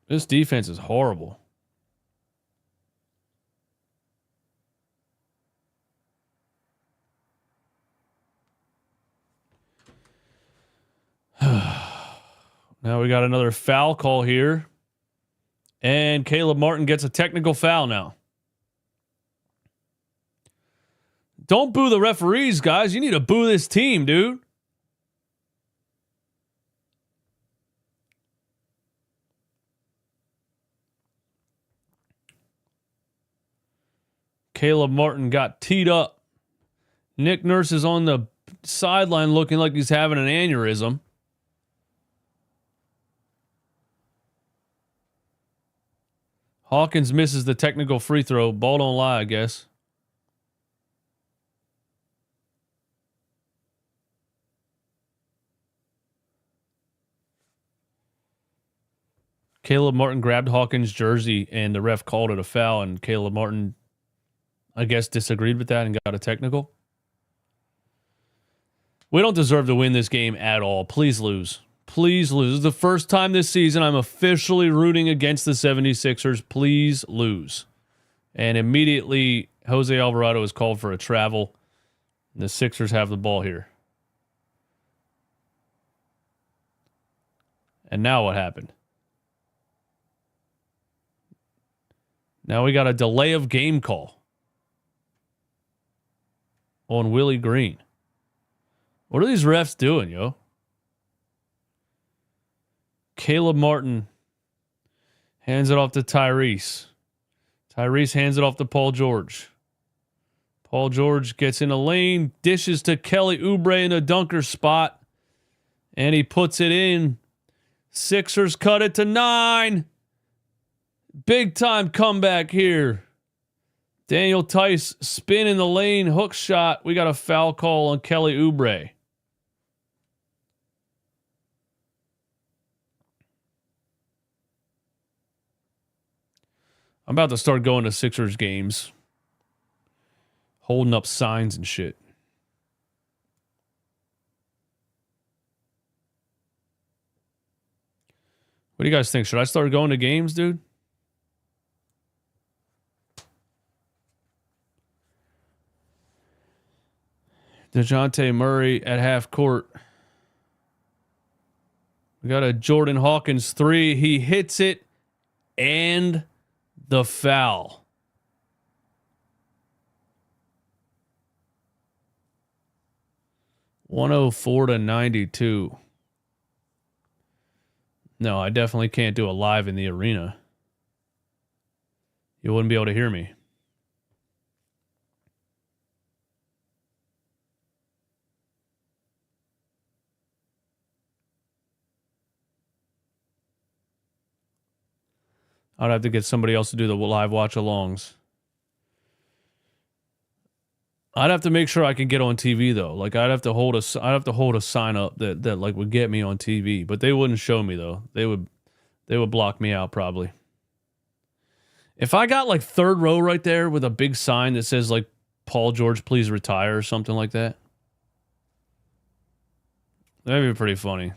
This defense is horrible. Now we got another foul call here. And Caleb Martin gets a technical foul now. Don't boo the referees, guys. You need to boo this team, dude. Caleb Martin got teed up. Nick Nurse is on the sideline looking like he's having an aneurysm. Hawkins misses the technical free throw. Ball don't lie, I guess. Caleb Martin grabbed Hawkins' jersey and the ref called it a foul, and Caleb Martin, I guess, disagreed with that and got a technical. We don't deserve to win this game at all. Please lose. Please lose. This is the first time this season I'm officially rooting against the 76ers. Please lose. And immediately, Jose Alvarado is called for a travel. The Sixers have the ball here. And now what happened? Now we got a delay of game call on Willie Green. What are these refs doing, yo? Caleb Martin hands it off to Tyrese. Tyrese hands it off to Paul George. Paul George gets in a lane, dishes to Kelly Oubre in the dunker spot, and he puts it in. Sixers cut it to 9. Big time comeback here. Daniel Tice spin in the lane, hook shot. We got a foul call on Kelly Oubre. I'm about to start going to Sixers games, holding up signs and shit. What do you guys think? Should I start going to games, dude? DeJounte Murray at half court. We got a Jordan Hawkins 3. He hits it and the foul. $104-92. No, I definitely can't do a live in the arena. you wouldn't be able to hear me. I'd have to get somebody else to do the live watch-alongs. I'd have to make sure I can get on TV though. Like I'd have to hold a sign up that like would get me on TV, but they wouldn't show me though. They would block me out probably. If I got like third row right there with a big sign that says like Paul George please retire or something like that, that'd be pretty funny.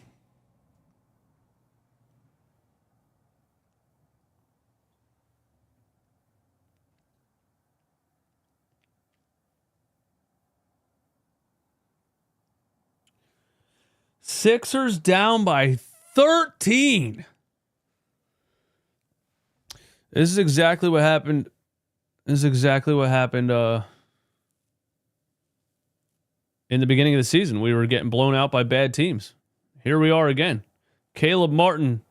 Sixers down by 13. This is exactly what happened. In the beginning of the season. We were getting blown out by bad teams. Here we are again. Caleb Martin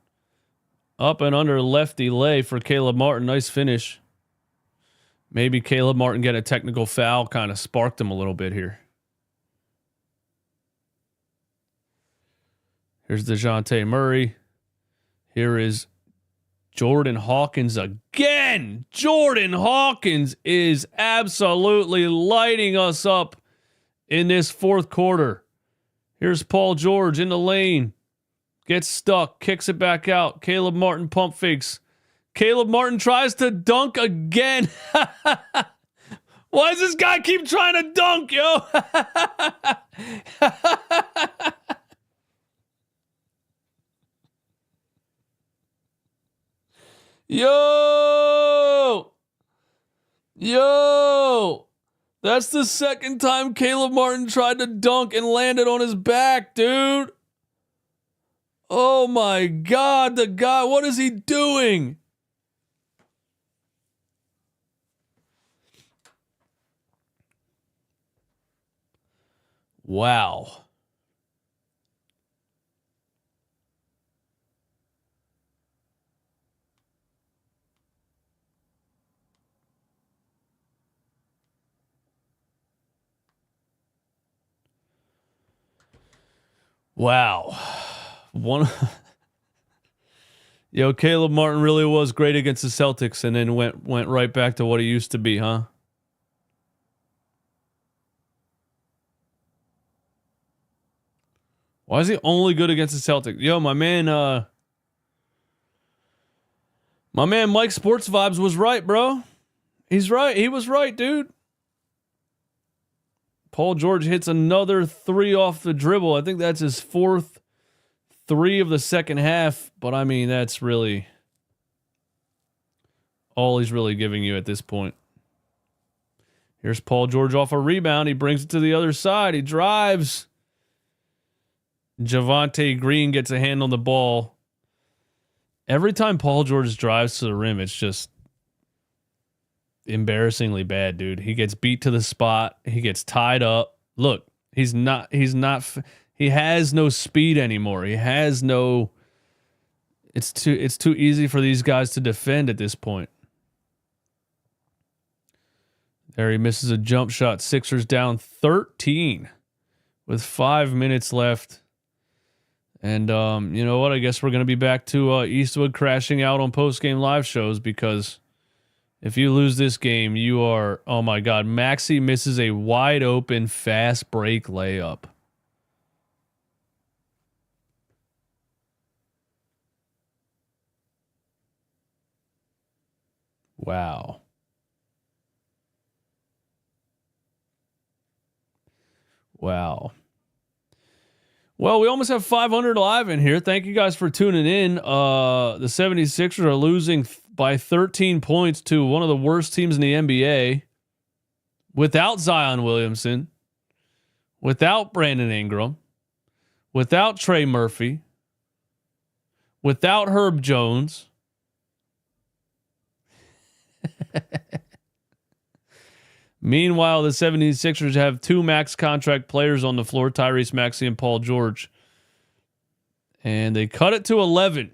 up and under lefty lay for Caleb Martin. Nice finish. Maybe Caleb Martin get a technical foul, kind of sparked him a little bit here. Here's DeJounte Murray. Here is Jordan Hawkins again. Jordan Hawkins is absolutely lighting us up in this fourth quarter. Here's Paul George in the lane. Gets stuck. Kicks it back out. Caleb Martin pump fakes. Caleb Martin tries to dunk again. Why does this guy keep trying to dunk, yo? Yo! That's the second time Caleb Martin tried to dunk and landed on his back, dude. Oh my God, the guy, what is he doing? Wow. Wow. Caleb Martin really was great against the Celtics and then went right back to what he used to be, huh? Why is he only good against the Celtics? Yo, my man Mike Sports Vibes was right, bro. He's right. He was right, dude. Paul George hits another three off the dribble. I think that's his fourth three of the second half. But I mean, that's really all he's really giving you at this point. Here's Paul George off a rebound. He brings it to the other side. He drives. Javonte Green gets a hand on the ball. Every time Paul George drives to the rim, it's just embarrassingly bad, dude. He gets beat to the spot. He gets tied up. Look, he has no speed anymore. It's too easy for these guys to defend at this point. There he misses a jump shot. Sixers down 13 with 5 minutes left. And you know what? I guess we're going to be back to Eastwood crashing out on post-game live shows because if you lose this game, you are, oh my God, Maxey misses a wide open fast break layup. Wow. Wow. Well, we almost have 500 live in here. Thank you guys for tuning in. The 76ers are losing by 13 points to one of the worst teams in the NBA without Zion Williamson, without Brandon Ingram, without Trey Murphy, without Herb Jones. Meanwhile, the 76ers have two max contract players on the floor, Tyrese Maxey and Paul George. And they cut it to 11.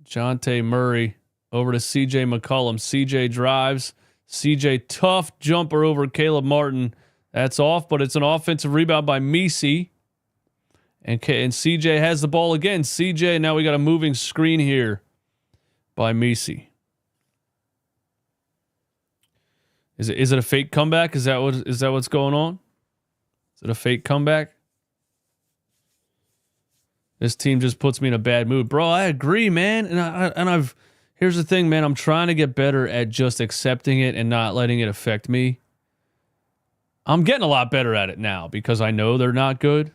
DeJounte Murray over to CJ McCollum. CJ drives. CJ tough jumper over Caleb Martin. That's off, but it's an offensive rebound by Maxey. And CJ has the ball again. CJ, now we got a moving screen here by Maxey. Is it a fake comeback? Is that what's going on? Is it a fake comeback? This team just puts me in a bad mood, bro. I agree, man. And here's the thing, man. I'm trying to get better at just accepting it and not letting it affect me. I'm getting a lot better at it now because I know they're not good.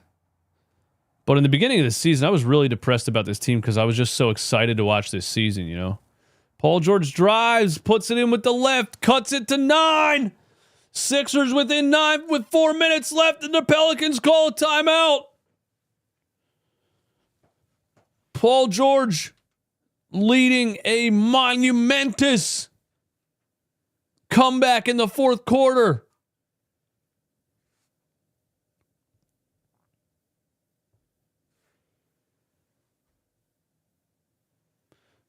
But in the beginning of the season, I was really depressed about this team because I was just so excited to watch this season, you know. Paul George drives, puts it in with the left, cuts it to 9. Sixers within 9 with 4 minutes left, and the Pelicans call a timeout. Paul George leading a monumentous comeback in the fourth quarter.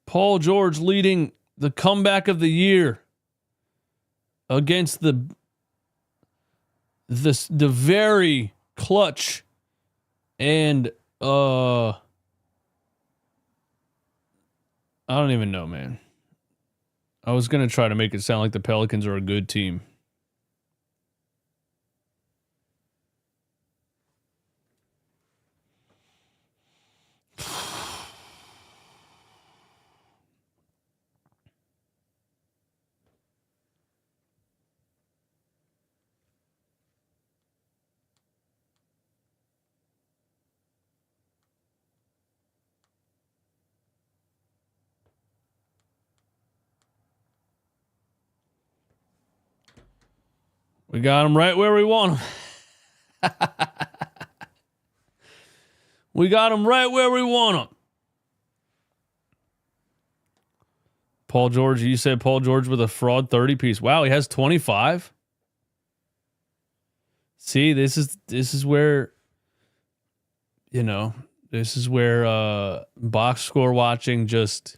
Paul George leading the comeback of the year against the very clutch and I don't even know, man. I was going to try to make it sound like the Pelicans are a good team. We got them right where we want them. We got them right where we want them. Paul George, you said Paul George with a fraud 30-piece. Wow, he has 25. See, this is where, you know, this is where box score watching just...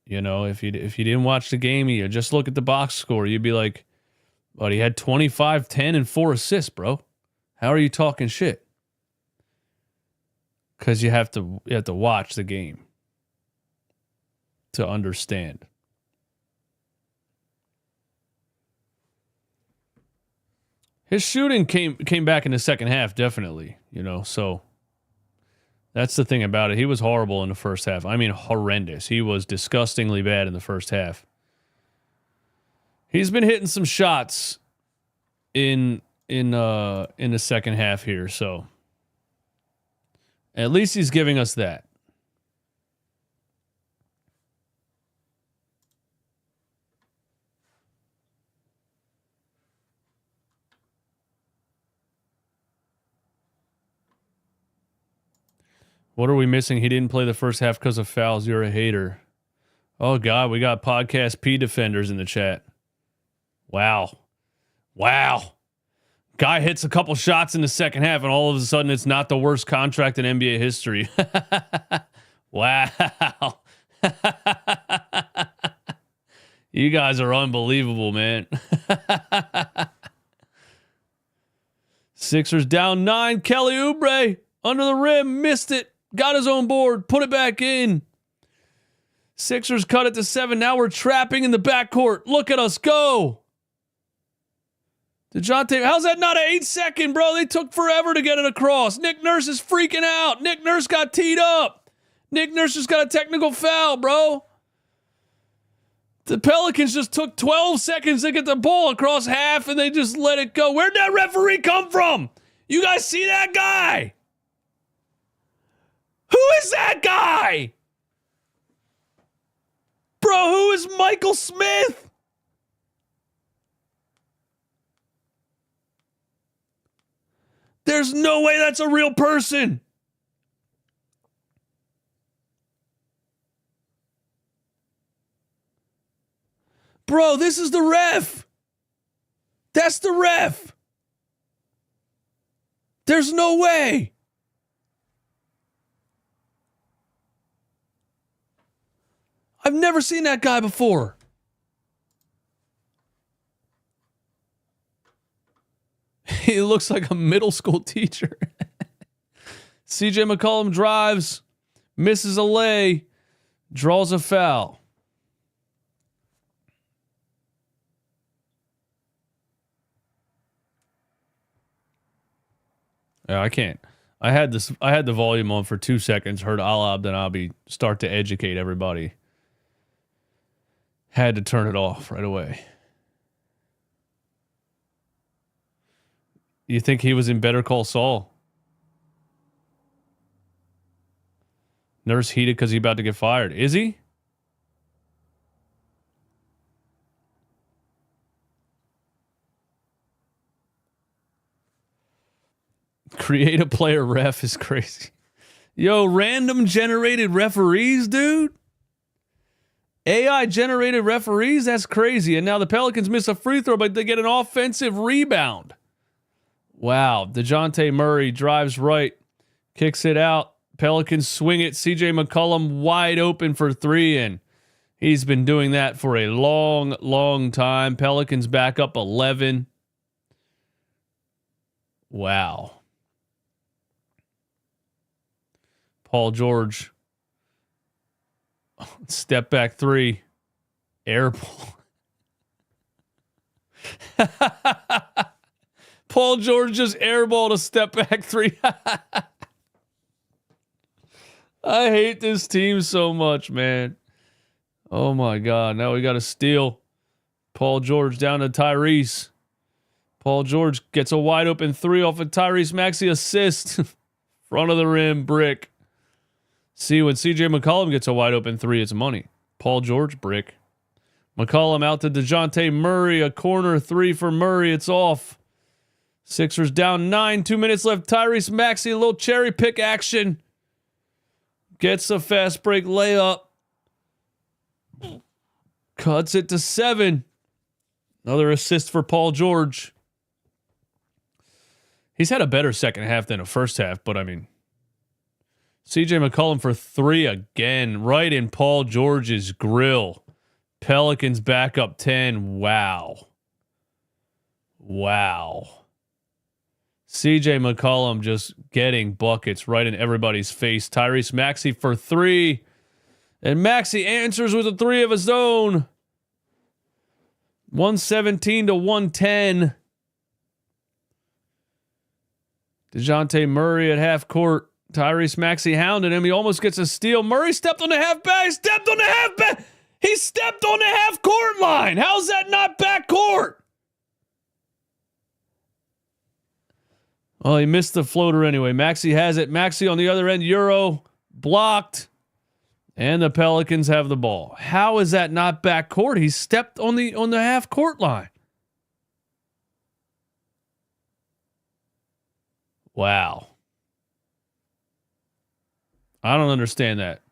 You know, if you didn't watch the game, you just look at the box score, you'd be like, but he had 25, 10, and 4 assists, bro. How are you talking shit? Because you have to watch the game to understand. His shooting came back in the second half, definitely, you know, so... That's the thing about it. He was horrible in the first half. I mean, horrendous. He was disgustingly bad in the first half. He's been hitting some shots in the second half here, so at least he's giving us that. What are we missing? He didn't play the first half because of fouls. You're a hater. Oh, God, we got podcast P defenders in the chat. Wow. Guy hits a couple shots in the second half, and all of a sudden it's not the worst contract in NBA history. Wow. You guys are unbelievable, man. Sixers down 9. Kelly Oubre under the rim, missed it. Got his own board, put it back in. Sixers cut it to 7. Now we're trapping in the backcourt. Look at us go. DeJounte, how's that not an 8-second, bro? They took forever to get it across. Nick Nurse is freaking out. Nick Nurse got teed up. Nick Nurse just got a technical foul, bro. The Pelicans just took 12 seconds to get the ball across half, and they just let it go. Where'd that referee come from? You guys see that guy? Who is that guy? Bro, who is Michael Smith? There's no way that's a real person. Bro, this is the ref. That's the ref. There's no way. I've never seen that guy before. He looks like a middle school teacher. CJ McCollum drives, misses a lay, draws a foul. I can't. I had the volume on for 2 seconds, heard Al Abdenabi start to educate everybody. Had to turn it off right away. You think he was in Better Call Saul? Nurse heated because he's about to get fired. Is he? Create a player ref is crazy. Yo, random generated referees, dude. AI generated referees, that's crazy. And now the Pelicans miss a free throw, but they get an offensive rebound. Wow. DeJounte Murray drives right, kicks it out. Pelicans swing it. CJ McCollum wide open for three, and he's been doing that for a long, long time. Pelicans back up 11. Wow. Paul George. Step back three. Airball. Paul George just airballed a step back three. I hate this team so much, man. Oh my God. Now we got to steal. Paul George down to Tyrese. Paul George gets a wide open three off a Tyrese Maxey assist. Front of the rim, brick. See, when CJ McCollum gets a wide open three, it's money. Paul George, brick. McCollum out to DeJounte Murray. A corner three for Murray. It's off. Sixers down 9. 2 minutes left. Tyrese Maxey, a little cherry pick action. Gets a fast break layup. Cuts it to 7. Another assist for Paul George. He's had a better second half than a first half, but I mean, CJ McCollum for 3 again, right in Paul George's grill. Pelicans back up 10. Wow. Wow. CJ McCollum just getting buckets right in everybody's face. Tyrese Maxey for 3. And Maxey answers with a 3 of his own. 117 to 110. DeJounte Murray at half court. Tyrese Maxey hounded him. He almost gets a steal. Murray stepped on the half back. He stepped on the half court line. How's that not back court? Well, he missed the floater anyway. Maxey has it. Maxey on the other end. Euro blocked. And the Pelicans have the ball. How is that not back court? He stepped on the half court line. Wow. I don't understand that.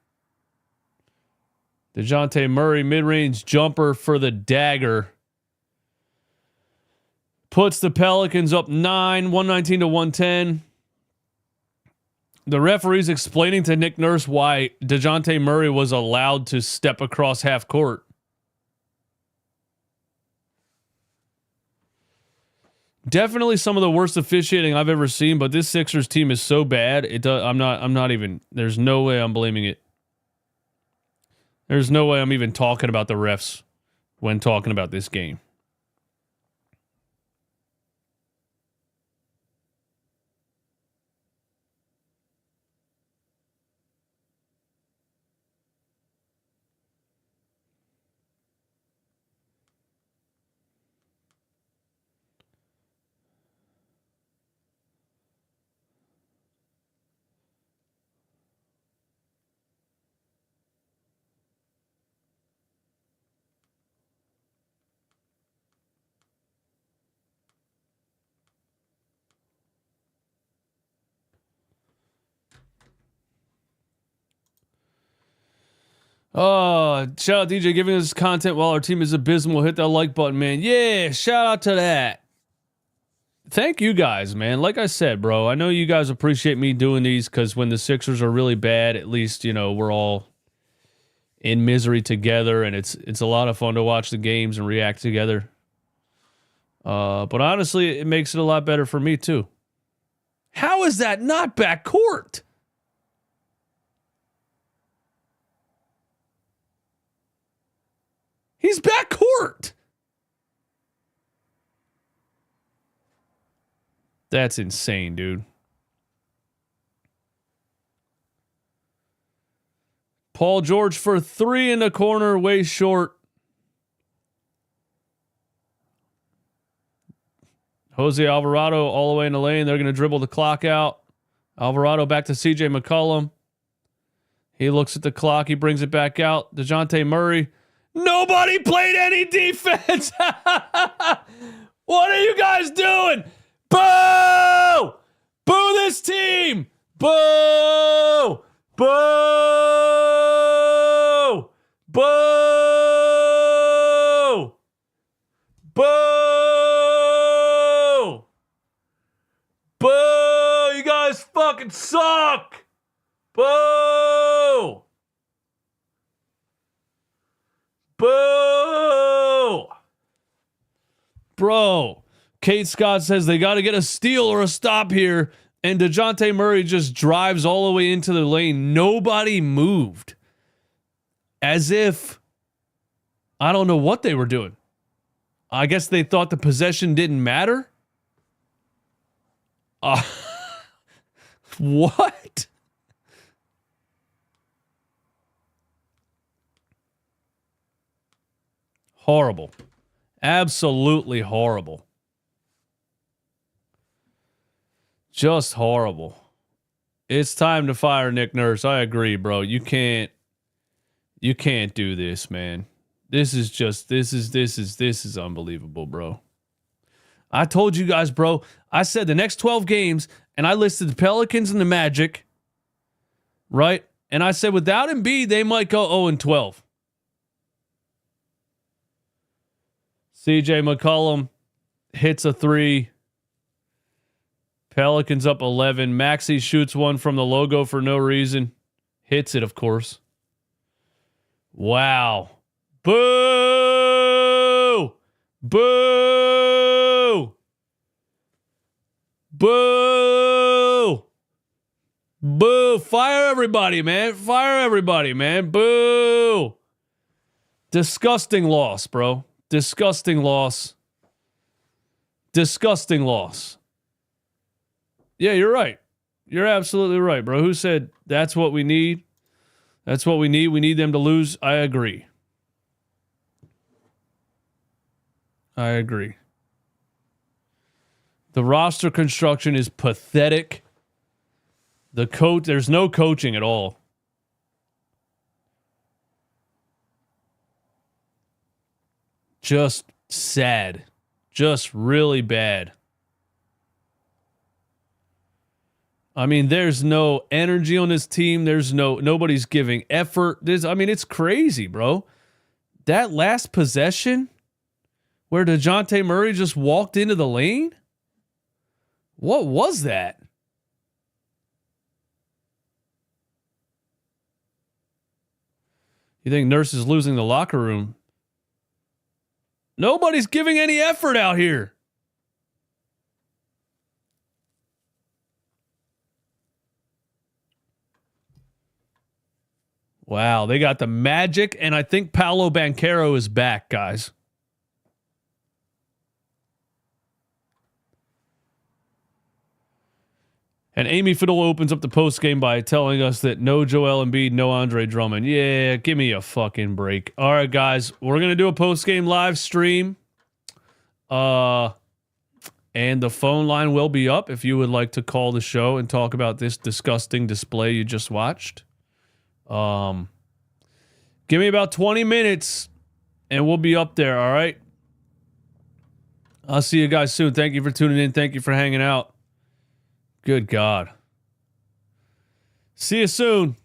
DeJounte Murray mid-range jumper for the dagger. Puts the Pelicans up 9, 119 to 110. The referee's explaining to Nick Nurse why DeJounte Murray was allowed to step across half court. Definitely some of the worst officiating I've ever seen, but this Sixers team is so bad. I'm not even, there's no way I'm blaming it. There's no way I'm even talking about the refs when talking about this game. Oh, shout out DJ giving us content while our team is abysmal. Hit that like button, man. Yeah, shout out to that. thank you guys, man. Like I said, bro, I know you guys appreciate me doing these because when the Sixers are really bad, at least, we're all in misery together, and it's a lot of fun to watch the games and react together. But honestly, it makes it a lot better for me, too. How is that not backcourt? He's backcourt. That's insane, dude. Paul George for 3 in the corner, way short. Jose Alvarado all the way in the lane. They're going to dribble the clock out. Alvarado back to CJ McCollum. He looks at the clock. He brings it back out. DeJounte Murray. Nobody played any defense. What are you guys doing? Boo! Boo this team! Boo! Boo! Boo! Boo! Boo! You guys fucking suck! Boo! Boo! Bro, Kate Scott says they got to get a steal or a stop here, and DeJounte Murray just drives all the way into the lane. Nobody moved. As if, I don't know what they were doing. I guess they thought the possession didn't matter. What? Horrible. Absolutely horrible. Just horrible. It's time to fire Nick Nurse. I agree, bro. You can't do this, man. This is unbelievable, bro. I told you guys, bro. I said the next 12 games, and I listed the Pelicans and the Magic, right? And I said without Embiid, they might go 0-12. CJ McCollum hits a 3. Pelicans up 11. Maxey shoots one from the logo for no reason. Hits it, of course. Wow. Boo! Boo! Boo! Boo! Fire everybody, man. Fire everybody, man. Boo! Disgusting loss, bro. Disgusting loss. Disgusting loss. Yeah, you're right. You're absolutely right, bro. Who said that's what we need? That's what we need. We need them to lose. I agree. I agree. The roster construction is pathetic. There's no coaching at all. Just sad. Just really bad. I mean, there's no energy on this team. Nobody's giving effort. It's crazy, bro. That last possession where DeJounte Murray just walked into the lane? What was that? You think Nurse is losing the locker room? Nobody's giving any effort out here. Wow, they got the Magic, and I think Paolo Banchero is back, guys. And Amy Fiddle opens up the postgame by telling us that no Joel Embiid, no Andre Drummond. Yeah, give me a fucking break. All right, guys, we're going to do a postgame live stream. And the phone line will be up if you would like to call the show and talk about this disgusting display you just watched. Give me about 20 minutes and we'll be up there, all right? I'll see you guys soon. Thank you for tuning in. Thank you for hanging out. Good God. See you soon.